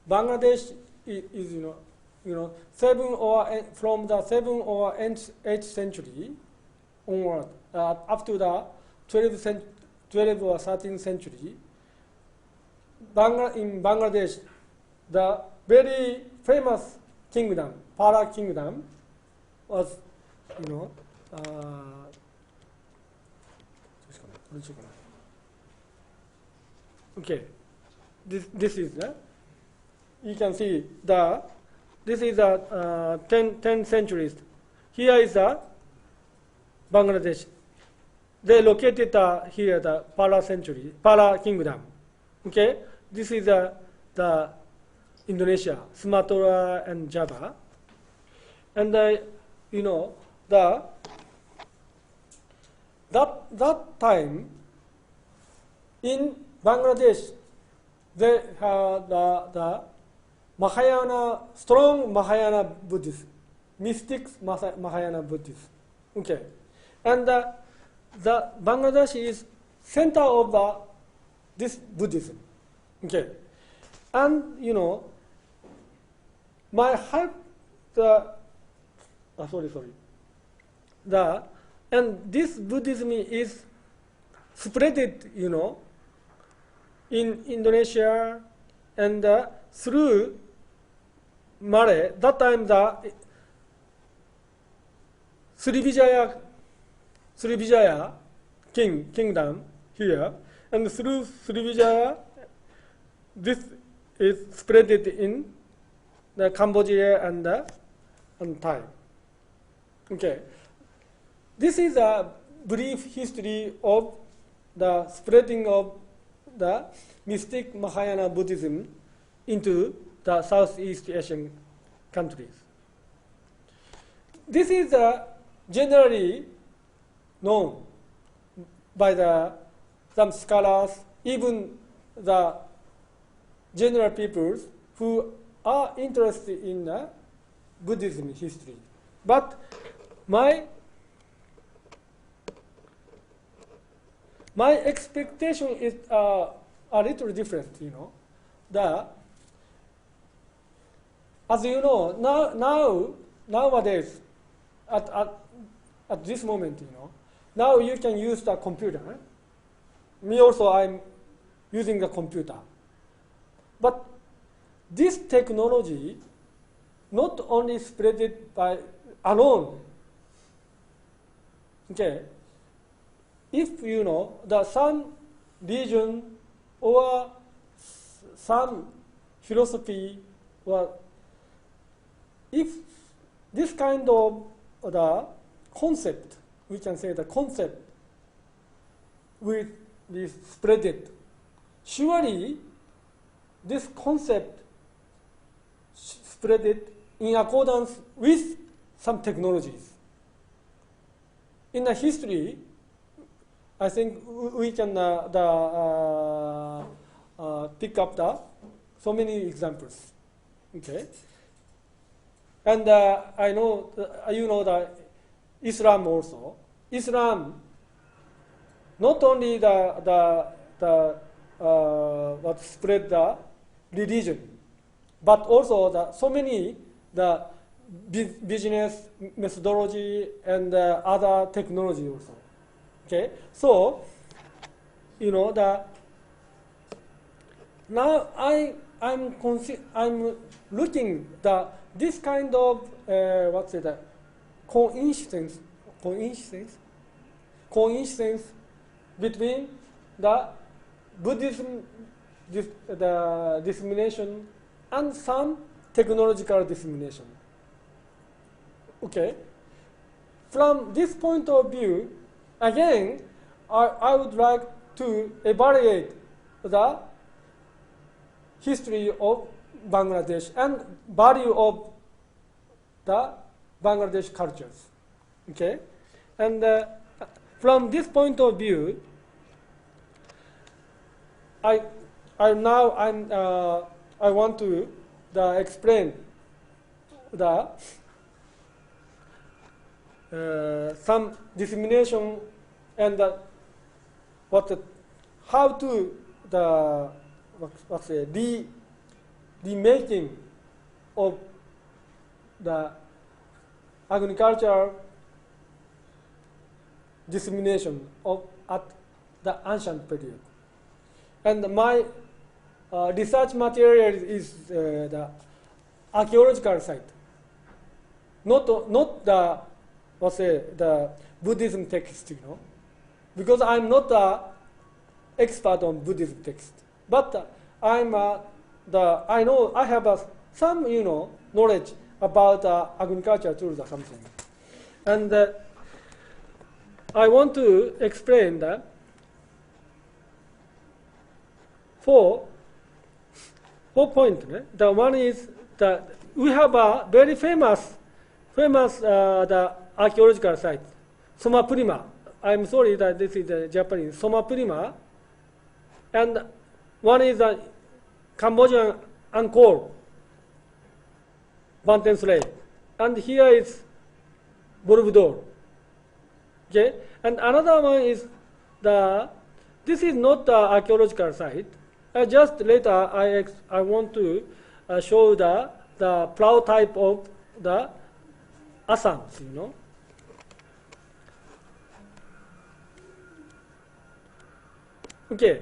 Bangladesh is from the 7th or 8th century onward, up to the 12th or 13th century. In Bangladesh, the very famous kingdom, Pala kingdom, was, okay. This is you can see this is 10 centuries. Here is Bangladesh. They located here the Pala kingdom. Okay, this is the Indonesia, Sumatra and Java, and that time in Bangladesh they had the Mahayana, strong Mahayana Buddhism, mystics Mahayana Buddhism. Okay, and the Bangladesh is center of this Buddhism. Okay, and my heart and this Buddhism is spreaded in Indonesia, and through Malay. That time the Srivijaya kingdom here, and through Srivijaya, this is spreaded in the Cambodia and Thai. Okay, this is a brief history of the spreading of the mystic Mahayana Buddhism into the Southeast Asian countries. This is generally known by some scholars, even the general peoples who are interested in Buddhism history. But my expectation is a little different, as you know, nowadays, at this moment, now you can use the computer. Me also, I'm using the computer. But this technology not only spread it by alone. Okay. If you know that some region or some philosophy, or if this kind of the concept, we can say the concept will be spreaded, surely this concept spread it in accordance with some technologies. In the history, I think we can pick up so many examples. Okay, and I know you know that Islam also. Islam not only what spread the religion, but also so many the business methodology and other technology also. Okay, so you know now I'm looking this kind of coincidence between the Buddhism the dissemination and some technological dissemination. Okay, from this point of view, again, I would like to evaluate the history of Bangladesh and value of the Bangladesh cultures. Okay, and from this point of view, I want to explain some dissemination and how to remaking of the agricultural dissemination at the ancient period. And my research material is the archaeological site, not the Buddhism text, you know, because I'm not an expert on Buddhism text, but I know I have some knowledge about agriculture tools or something, and I want to explain that. Four points. The one is that we have a very famous the archaeological site, Somaprima. I'm sorry that this is the Japanese Somaprima, and one is the Cambodian Angkor, Banten Slave, and here is Borobudur. Okay, and another one is this is not the archaeological site. Just later, I want to show the plow type of the Assams, you know. Okay,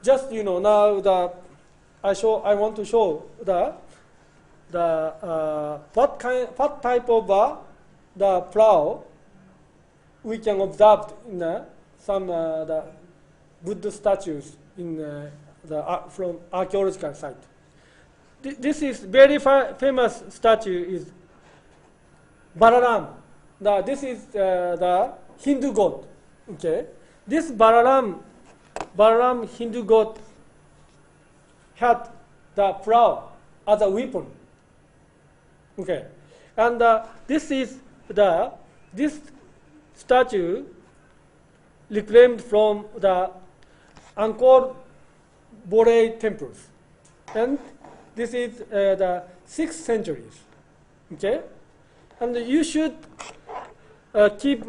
just now I want to show what type of the plow we can observe in some the Buddha statues in from archaeological site. This is very famous statue is Balaram. This is the Hindu god. Okay, this Balaram Hindu god had the plow as a weapon. Okay, and this statue reclaimed from the Angkor Borei temples, and this is the 6th century. Okay, and you should keep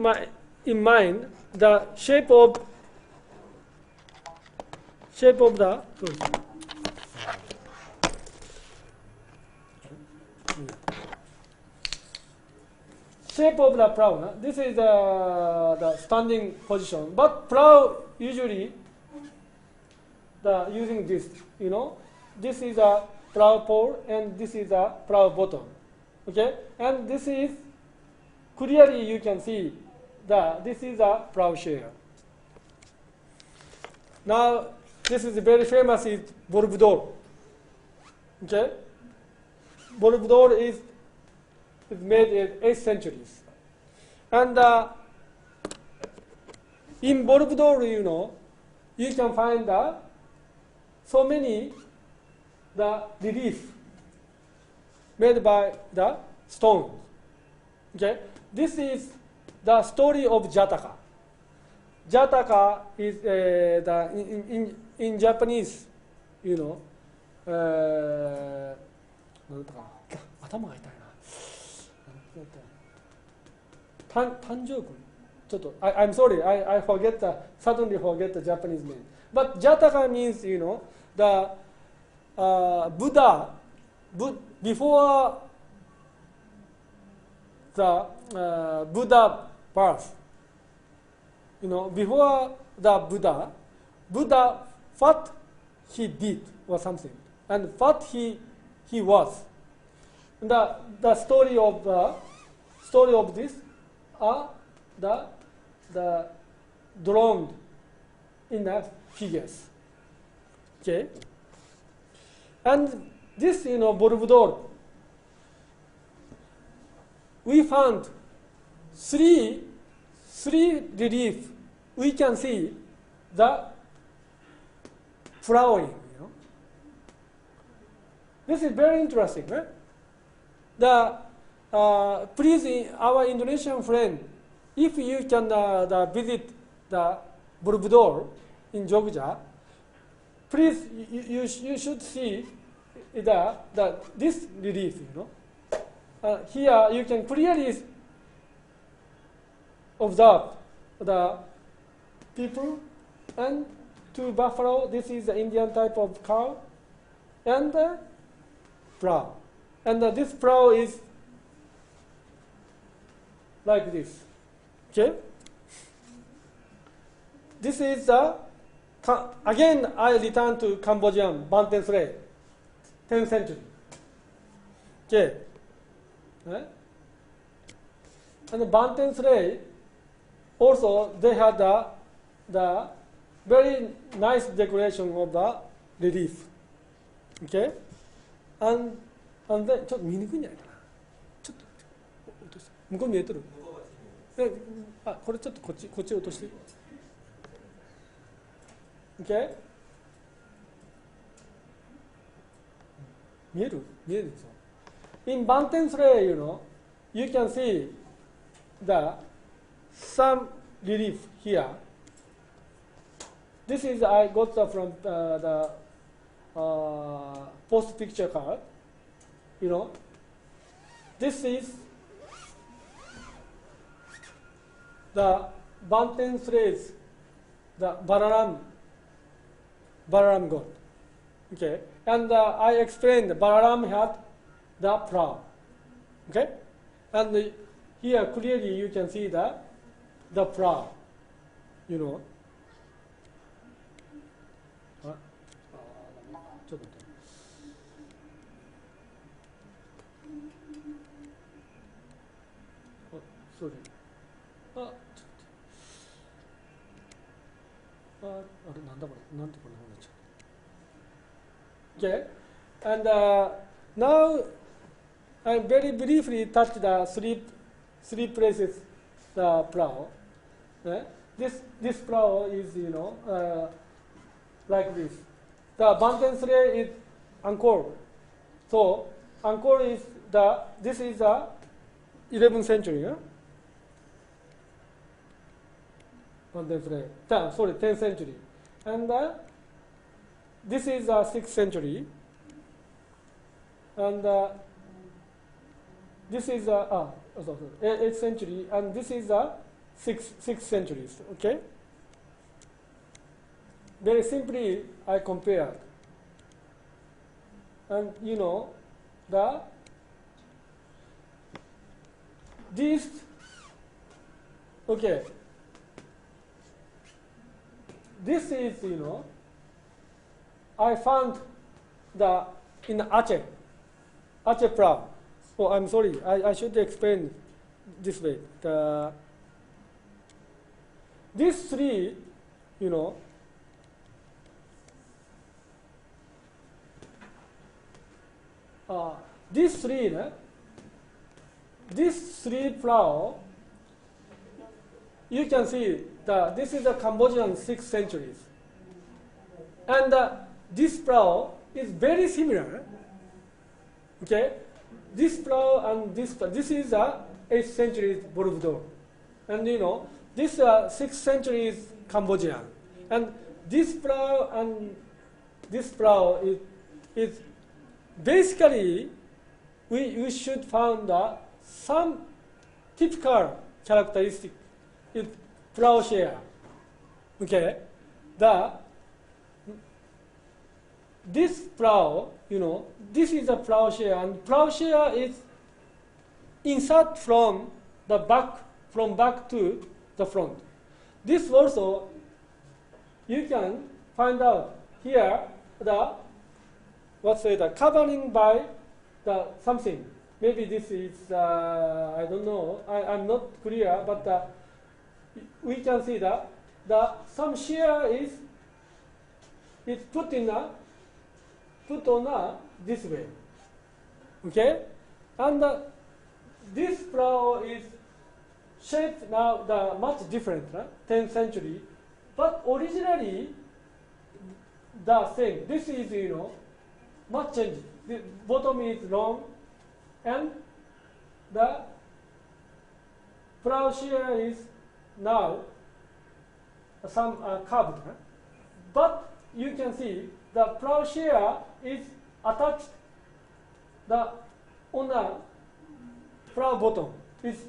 in mind the shape of the shape of the plow. This is the standing position, but plow usually using this. This is a plow pole, and this is the plow bottom. Okay, and this is clearly you can see that this is a plowshare. Now this is very famous is valve door. Okay, valve door is made in 8th centuries, and in valve door, you can find so many the relief made by the stones. Okay, this is the story of Jataka. Jataka is in Japanese, なんだか頭が痛いな。誕生君。ちょっと I'm sorry, I suddenly forget the Japanese name. But Jataka means, the Buddha, before the Buddha birth, before the Buddha, what he did or something, and what he was. The story of this are the drawn in the figures. Okay, and this valve door, we found three relief. We can see the flowering. This is very interesting, right? Please, our Indonesian friend, if you can visit the valve door in Jogja, please you should see this relief. Here you can clearly observe the people and two buffalo. This is the Indian type of cow, and the plow. And this plow is like this. Okay. This is again I return to Cambodian Banten Sray, 10th century. Okay. And the Banten Sray also they had the very nice decoration of the relief. Okay. And then ちょっと見にくいんじゃないかな。ちょっと落として。向こう見えてる？これちょっとこっち落として。Okay? 見えるでしょ。In Banten Sray, you can see some relief here. This is I got from the post picture card. This is the Banten Sray's, the Balaram God. Okay, and I explained Balaram had the plow. Okay, and here clearly you can see the plow. ちょっと待って。sorry. ちょっと。あれなんだこれ。なんてこんな風になっちゃう。Okay, and now I very briefly touch the three places the plow. This plow is like this. The Banten Sray is Angkor. So Angkor is this is the 11th century. Banten Sray. Sorry, 10th century. And this is the 6th century. And this is 8th century. And this is the 6th century. Okay. Very simply, I compared. And these, okay, this is, I found the in Aceh plow. Oh, I'm sorry. I should explain this way. These three, you know, these three plow, you can see this is the Cambodian 6th centuries. And this plow is very similar. Okay? This plow and this is the 8th century Borobudur. And you know, this 6th century is Cambodian. And this plow and this plow is basically, we should find some typical characteristic in plowshare. Okay? This plow, you know, this is a plowshare, and plowshare is insert from the back to the front. This also, you can find out here the covering by the something. Maybe this is I don't know. I'm not clear, but we can see that some shear is put on this way. Okay, and this plow is shaped now much different, 10th century, but originally the same. This is, you know, much changed. The bottom is long, and the plowshare is now some curved. But you can see the plowshare is attached on a plow bottom. It's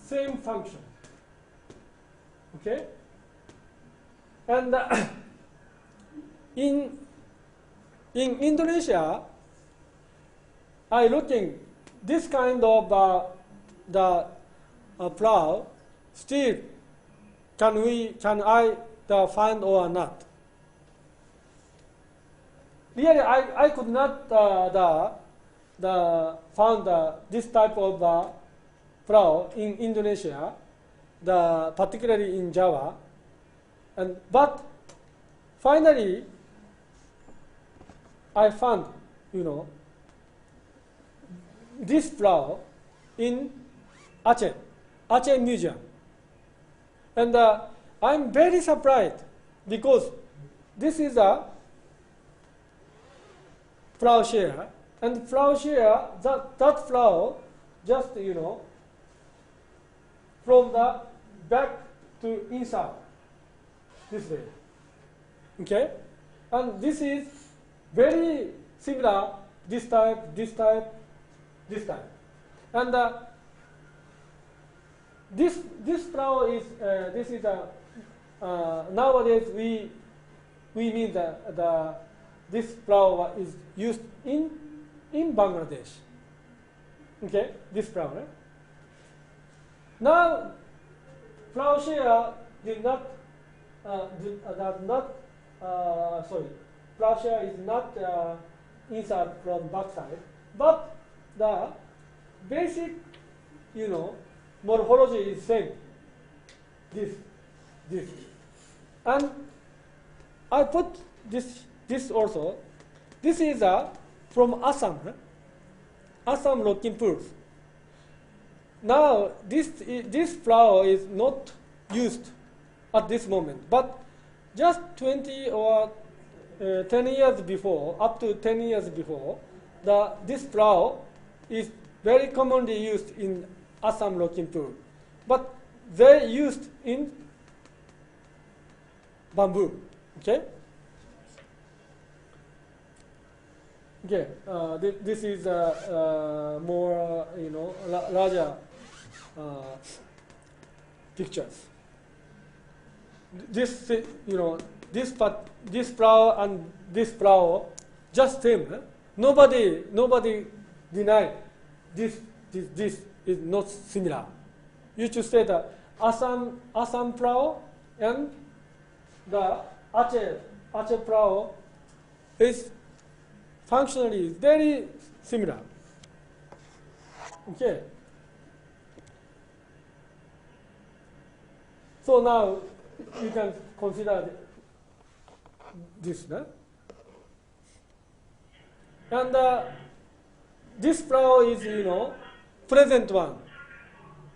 same function. Okay, and in Indonesia, I looking this kind of plow. Still, can I find or not? Really, I could not found this type of plow in Indonesia, particularly in Java, but finally I found, you know, this plow in Aceh Museum, and I'm very surprised because this is a plowshare, and plowshare that plow just, you know, from the back to inside this way. Okay, and this is very similar. This type, and this plow is this is nowadays we mean this plow is used in Bangladesh. Okay, this plow. Right? Now, plowshare did not plowshare is not inside from backside, but the basic, you know, morphology is same. This, and I put this also. This is from Assam, Assam locking pools. Now this plow is not used at this moment, but just 20 or 10 years before, up to 10 years before, this plow is very commonly used in Assam locking pool, but they used in bamboo. Okay. Okay. This is more, you know, larger pictures. This, you know, this plow and this plow just same. Nobody deny this is not similar. You should say the Assam plow and the Aceh plow is functionally is very similar. Okay. So now you can consider this. No? And this flower is, present one.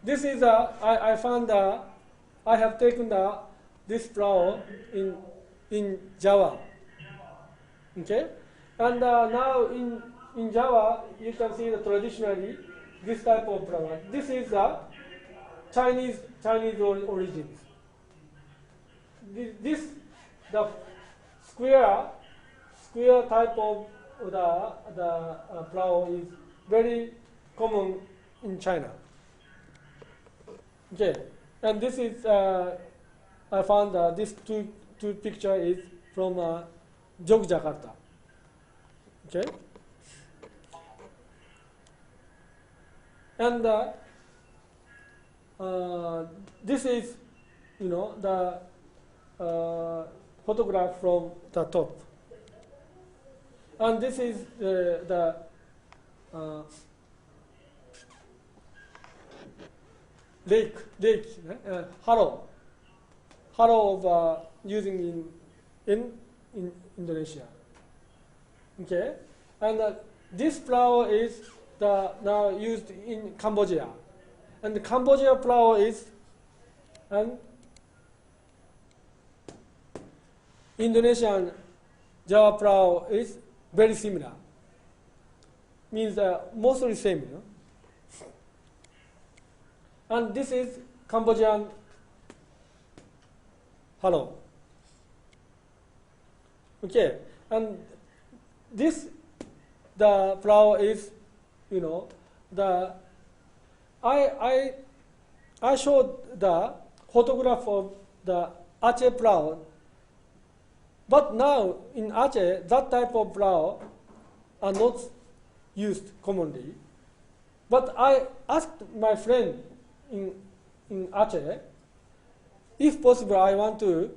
This is I found I have taken this flower in Java. Okay, and now in Java you can see the traditionally this type of flower. This is Chinese origins. This the square type of the flower is very common in China. Okay, and this is I found this two picture is from Yogyakarta. Okay, and this is the photograph from the top, and this is the lake, harrow of using in Indonesia. Okay, and this flower is now used in Cambodia, and the Cambodia flower is an Indonesian Java flower is very similar. Means mostly same. And this is Cambodian harrow. Okay, and this the flower is the I showed the photograph of the Aceh flower, but now in Aceh that type of flower are not used commonly. But I asked my friend in Aceh, if possible, I want to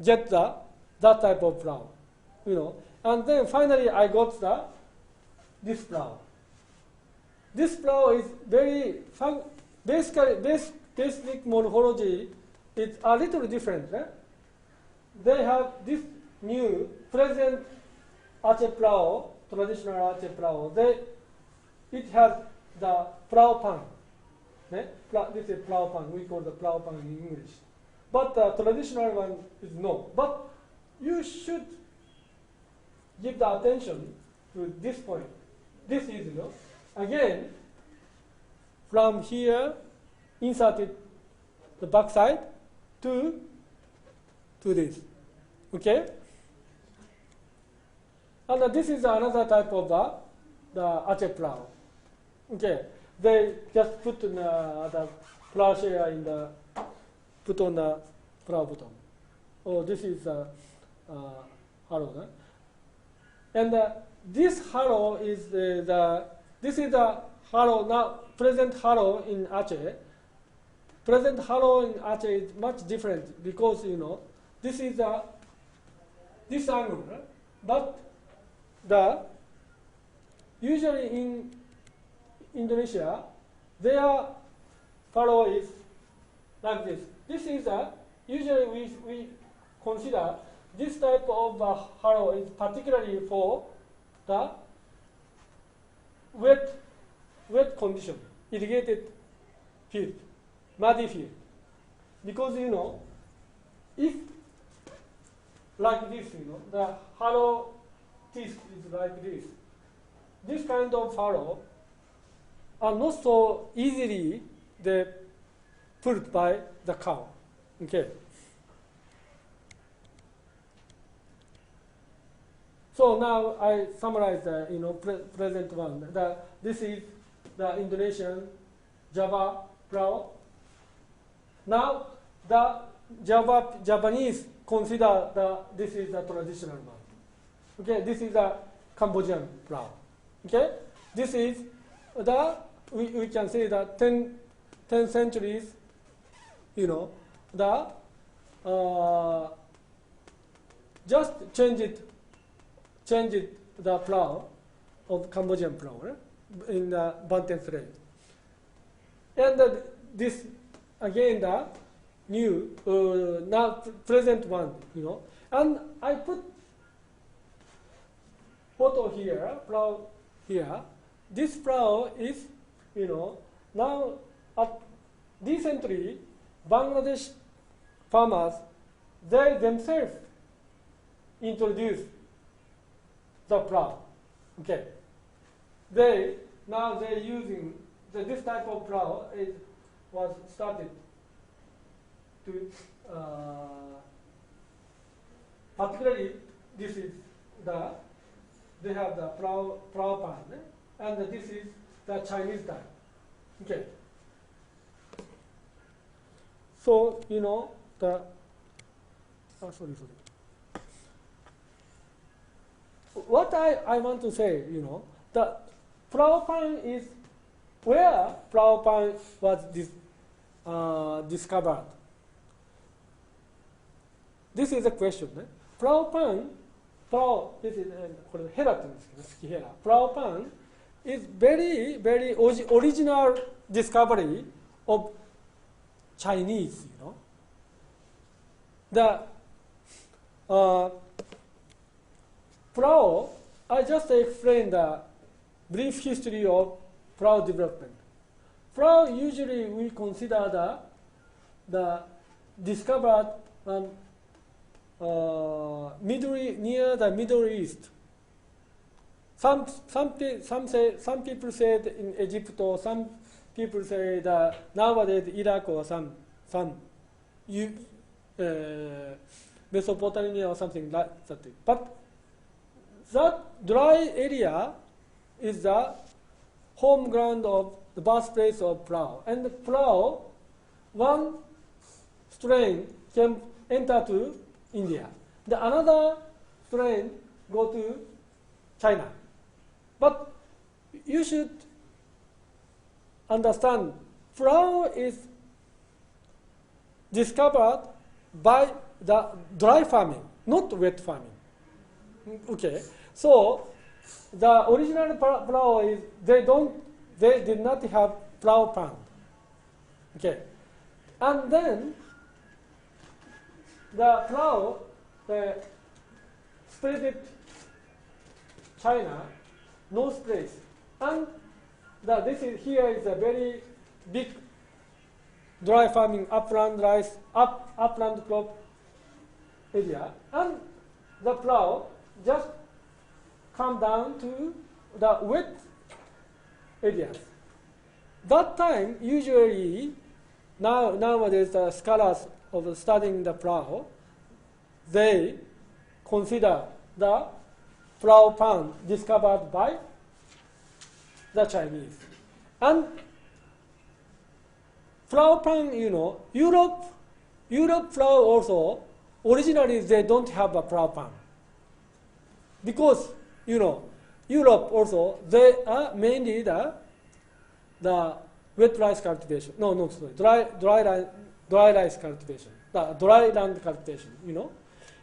get that type of flower, and then finally I got this flower. This flower is very basic morphology. It's a little different. They have this new present Aceh flower, traditional Aceh flower. It has the flower pan. This is flower pan. We call the flower pan in English. But the traditional one is no. But you should give the attention to this point. This is, again, from here, inserted the back side to this. Okay? And this is another type of the Aceh flower. Okay, they just put the flower share put on the flower bottom. Oh, this is harrow. And this harrow is this is the harrow now. Present harrow in Aceh. Present harrow in Aceh is much different because this is this angle, but usually in Indonesia, their harrow is like this. This is usually we consider this type of harrow is particularly for the wet condition, irrigated field, muddy field. Because if like this, the harrow teeth is like this. This kind of harrow are not so easily pulled by the cow. Okay. So now I summarize the present one. This is the Indonesian Java flower. Now the Japanese consider this is the traditional one. Okay, this is the Cambodian flower. Okay, this is we can say that 10 centuries, just change it the flower of Cambodian plow in the Banten Strait. And this again the new now present one, and I put photo here, plow here. This plow is, now recently Bangladesh farmers, they themselves introduced the plow. Okay. Now they're using this type of plow. It was started to particularly this is they have the plow pan, and this is the Chinese type. Okay. So what I want to say, the plow pan is where plow pan was discovered. This is a question. Plow pan, this is plow pan is very, very original discovery of Chinese, The plow, I just explained the brief history of plow development. Plow usually we consider the discovered near the Middle East. Some people say in Egypt, or some people say that nowadays Iraq, or some Mesopotamia or something like that. But that dry area is the home ground of the birthplace of plow. And the plow, one strain can enter to India. The another strain go to China. But you should understand, plow is discovered by the dry farming, not wet farming. Okay, so the original plow is they did not have plow pan. Okay, and then the plow spread it China, north place, and here is a very big dry farming upland rice, upland crop area, and the plow just come down to the wet areas. That time, usually, nowadays the scholars of studying the plow, they consider the plow pan discovered by the Chinese. And plow pan, Europe plow also, originally they don't have a plow pan. Because, Europe also, they are mainly the wet rice cultivation. No, sorry, dry rice cultivation, the dry land cultivation,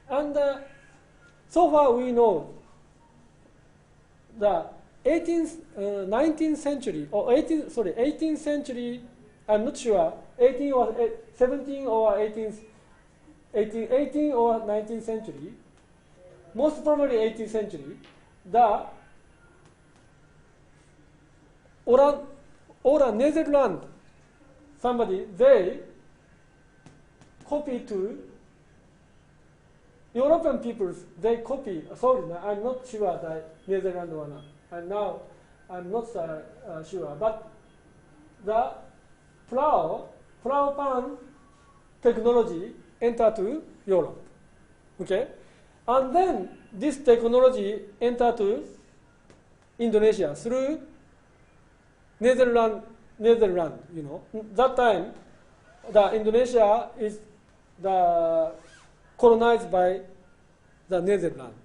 And so far we know the 19th century, or 18th century, I'm not sure, 18 or 17 or 18 or 19th century, most probably 18th century, the or Netherlands, somebody, they copy to European peoples, they copy, sorry, I'm not sure that Netherlands or not, and now I'm not sure, but the plow pan technology entered to Europe, okay? And then this technology entered to Indonesia through Netherlands, That time, the Indonesia is colonized by the Netherlands.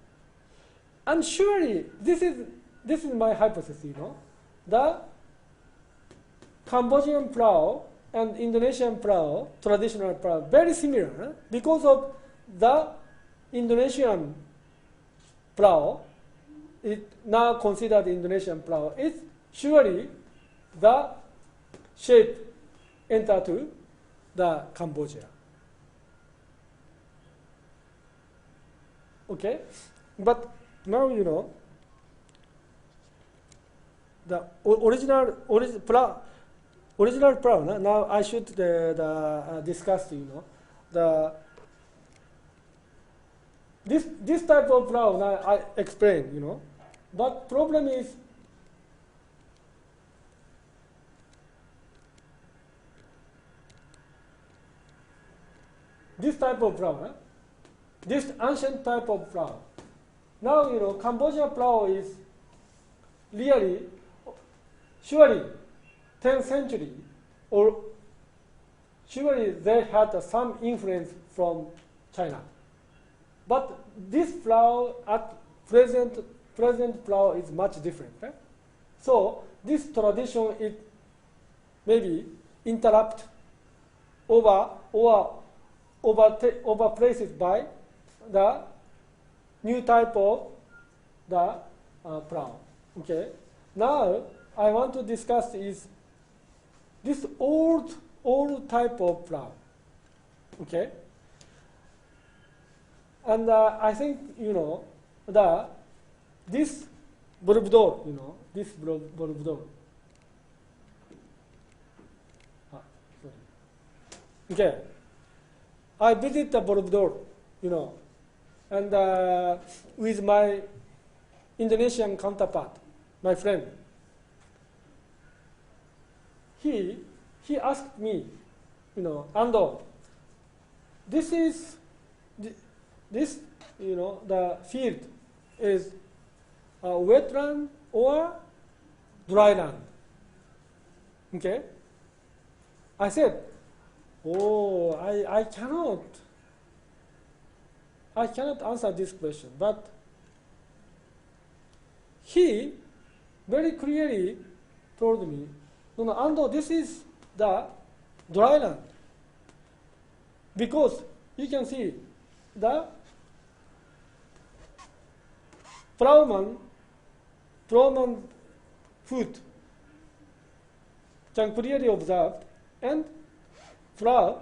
And surely, this is my hypothesis, The Cambodian plow and Indonesian plow, traditional plow, very similar, because of the Indonesian plow is now considered Indonesian plow is surely the shape enter to the Cambodia. Okay, but now you know the original plow. Now I should discuss this type of plow. Now I explain but problem is this type of plow. This ancient type of plow. Now Cambodia plow is really surely 10th century or surely they had some influence from China. But this plow at present plow is much different. So this tradition is maybe interrupt overplaced by the new type of the plow. Okay. Now I want to discuss is this old type of plow. Okay. And I think this Borobudur, this Borobudur. Okay. I visit the Borobudur, and with my Indonesian counterpart, my friend. He asked me, Ando, this is the field is a wetland or dry land. Okay. I said, oh, I cannot answer this question, but he very clearly told me, no, Ando, this is the dry land. Because you can see the plowman foot can clearly observe, and plow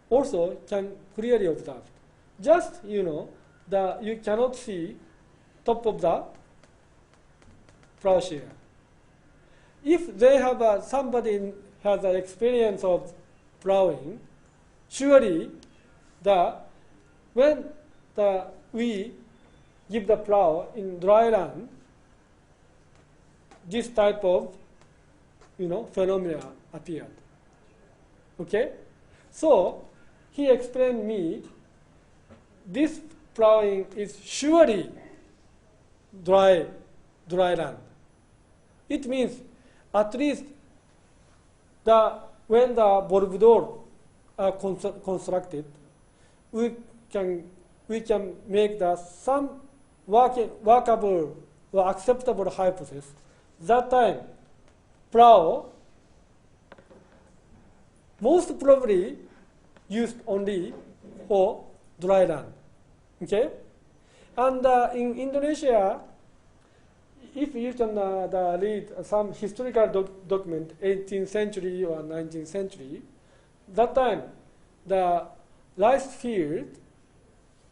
also can clearly observe. Just you cannot see top of the plowshare. If they have somebody has an experience of plowing, surely when we give the plow in dry land, this type of phenomena appeared. Okay, so he explained me this plowing is surely dry land. It means at least when the Borobudur are constructed, we can make some workable or acceptable hypothesis. That time, plow most probably used only for dry land. Okay, and in Indonesia, if you can read some historical document, 18th century or 19th century, that time the rice field,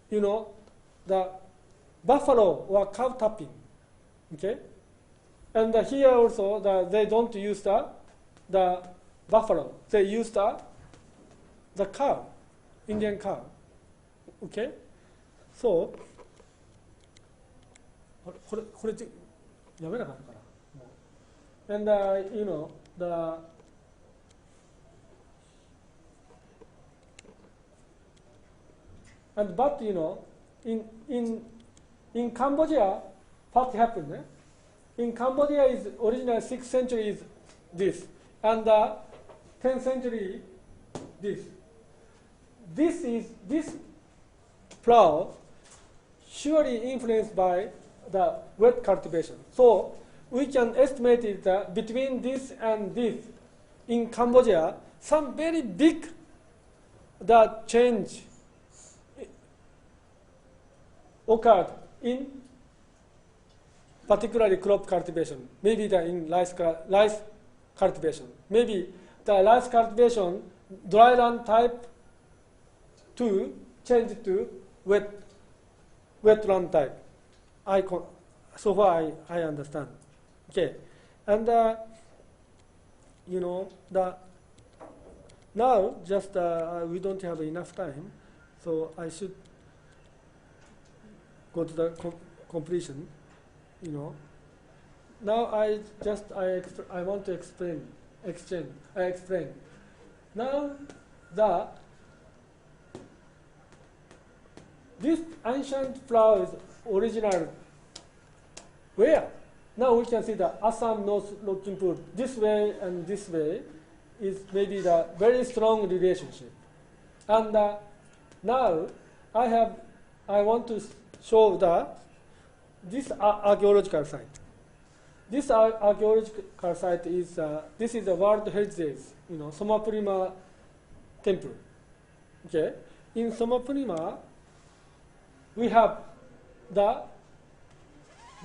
the buffalo or cow tapping. Okay, and here also they don't use the buffalo. They use the cow, Indian cow. Okay, so これやめなかったかな。And but in Cambodia, what happened? In Cambodia is original 6th century is this, and 10th century this. This plow surely influenced by the wet cultivation. So we can estimate it between this and this in Cambodia, some very big change occurred in particularly crop cultivation, maybe in rice cultivation, maybe the rice cultivation dry land type to change to wetland type. So far I understand. Okay, and now just we don't have enough time, so I should go to the completion. Now I want to explain. Now this ancient flower is original where? Now we can see the Assam North Looking Pool. This way and this way is maybe the very strong relationship. And now I want to show this archaeological site. This archaeological site is this is the World Heritage, Somapurima Temple. Okay, in Somapurima we have the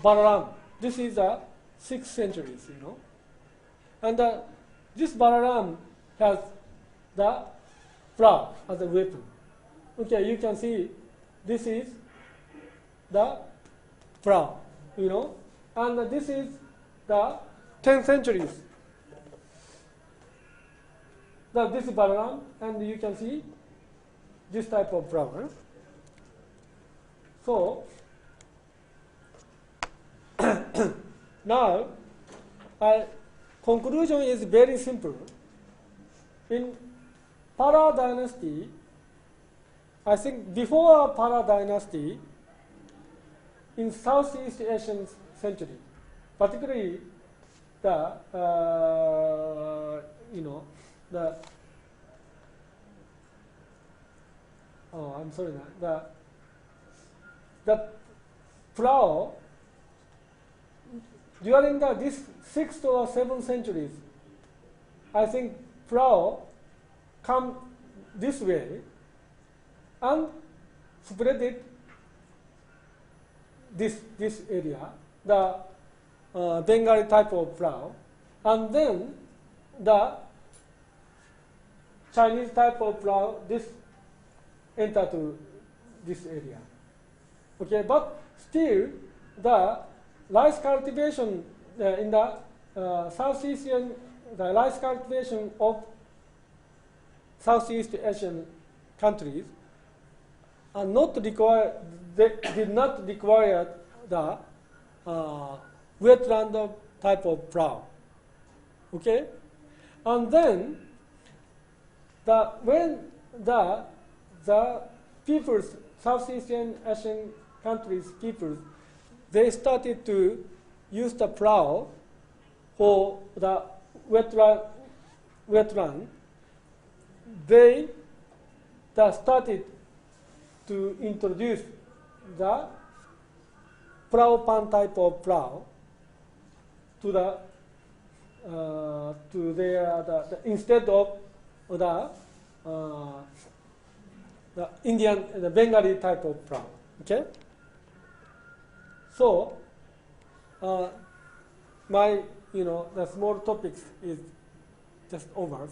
Balaram. This is the 6th century, and this Balaram has the plough as a weapon. Okay, you can see this is the plough, and this is the 10th centuries. This is Balaram, and you can see this type of plough. So now, conclusion is very simple. In Pala dynasty, I think before Pala dynasty, in Southeast Asian century, particularly the plough during this 6th or 7th centuries, I think plough come this way and spread it this area, the Bengali type of plough, and then the Chinese type of plough enter to this area. Okay, but still the rice cultivation in the Southeast Asian, the rice cultivation of Southeast Asian countries are not required. They did not require the wetland type of plough. Okay, and then when the peoples, Southeast Asian countries peoples, they started to use the plough for the wetland. They started to introduce the plough pan type of plough to their instead of the Indian, the Bengali type of plough. Okay. So my the small topics is just over.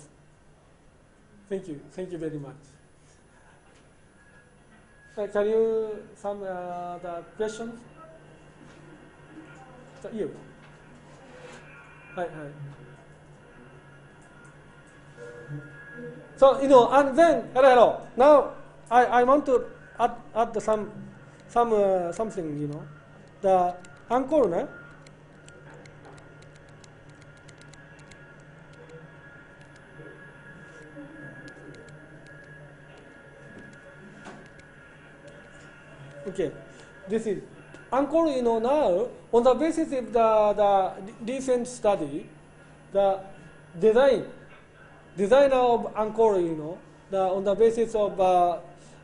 Thank you very much. Can you some the questions? You. Hi. So and then hello. Now I want to add something. The encore, ne? Okay, this is encore. Now on the basis of the recent study, the designer of encore, on the basis of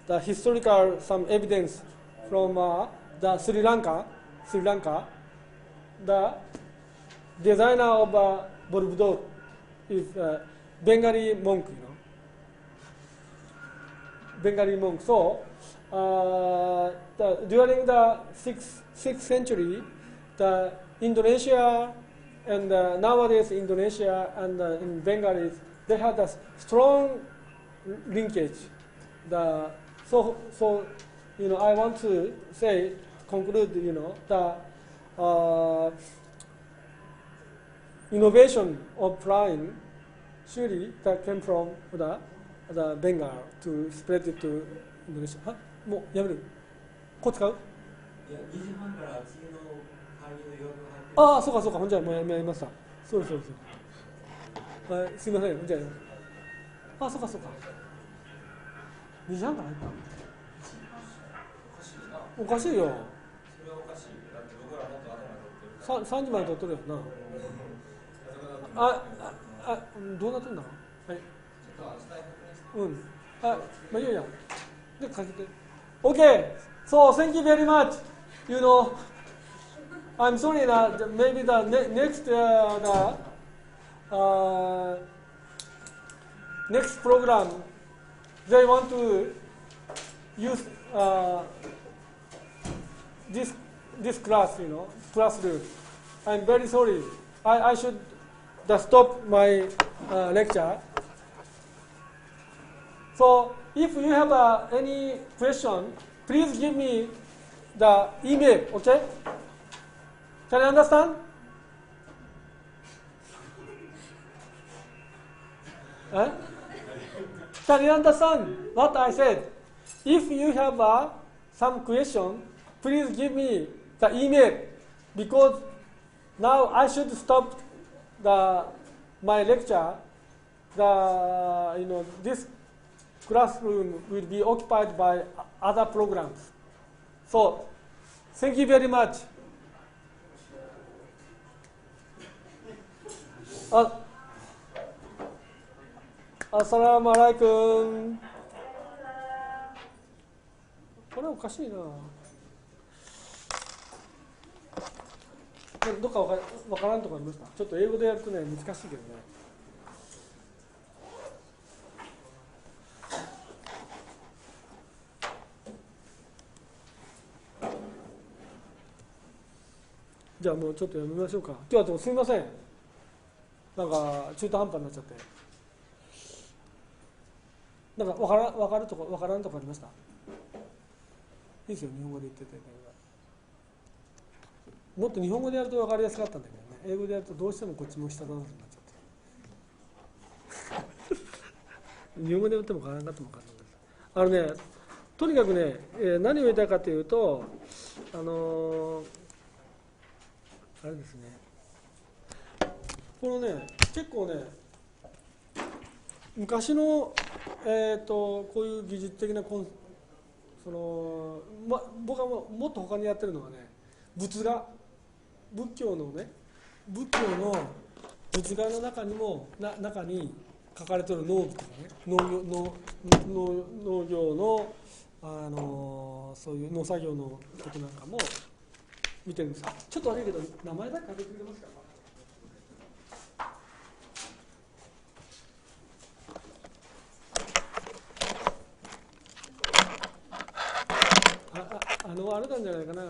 the historical some evidence from the Sri Lanka, the designer of Borobudur is Bengali monk, Bengali monk. So during the 6th century, the Indonesia and nowadays Indonesia and in Bengalis, they had a strong linkage. So I want to conclude, the innovation of flying surely that came from the Bengal to spread it to Indonesia. もうやめる。こう使う？いや、2時半から次の会議の予約が入ってる。ああ、そうかそうか、ほんじゃもうやめました。そうです。はい、すみません、じゃあ。あ、そうか。2時半から入った。おかしいよ。それはおかしい。だって僕らもっと頭取ってる。3時まで取ってるよな。どうなってんだろう。はい。まあいいや。で、かけて。Okay, so thank you very much. I'm sorry that maybe the next next program they want to use this class, classroom. I'm very sorry. I should stop my lecture. So if you have any question, please give me the email, okay? Can you understand? Can you understand what I said? If you have some question, please give me the email, because now I should stop my lecture. This classroom will be occupied by other programs. So, thank you very much. Assalamu alaikum. これおかしいな。どっかわからんとこありました？ちょっと英語でやるとね、難しいけどね。じゃあもうちょっとやめましょうか。今日はでもすみません。なんか中途半端になっちゃって。なんかわからんとこありました？いいですよ、日本語で言ってて。もっと日本語でやると分かりやすかったんだけどね。英語でやるとどうしてもこっちも下だなってなっちゃって。日本語で言っても分からなかったも分からないです。とにかくね、何を言いたいかというと、あれですね。このね、結構ね、昔の、こういう技術的な僕はもっと他にやってるのはね、仏教の仏画の中に書かれている農具とかね、農業のそういう農作業のことなんかも見てるんです。ちょっと悪いけど名前だけ書いてくれますか？あれなんじゃないかな。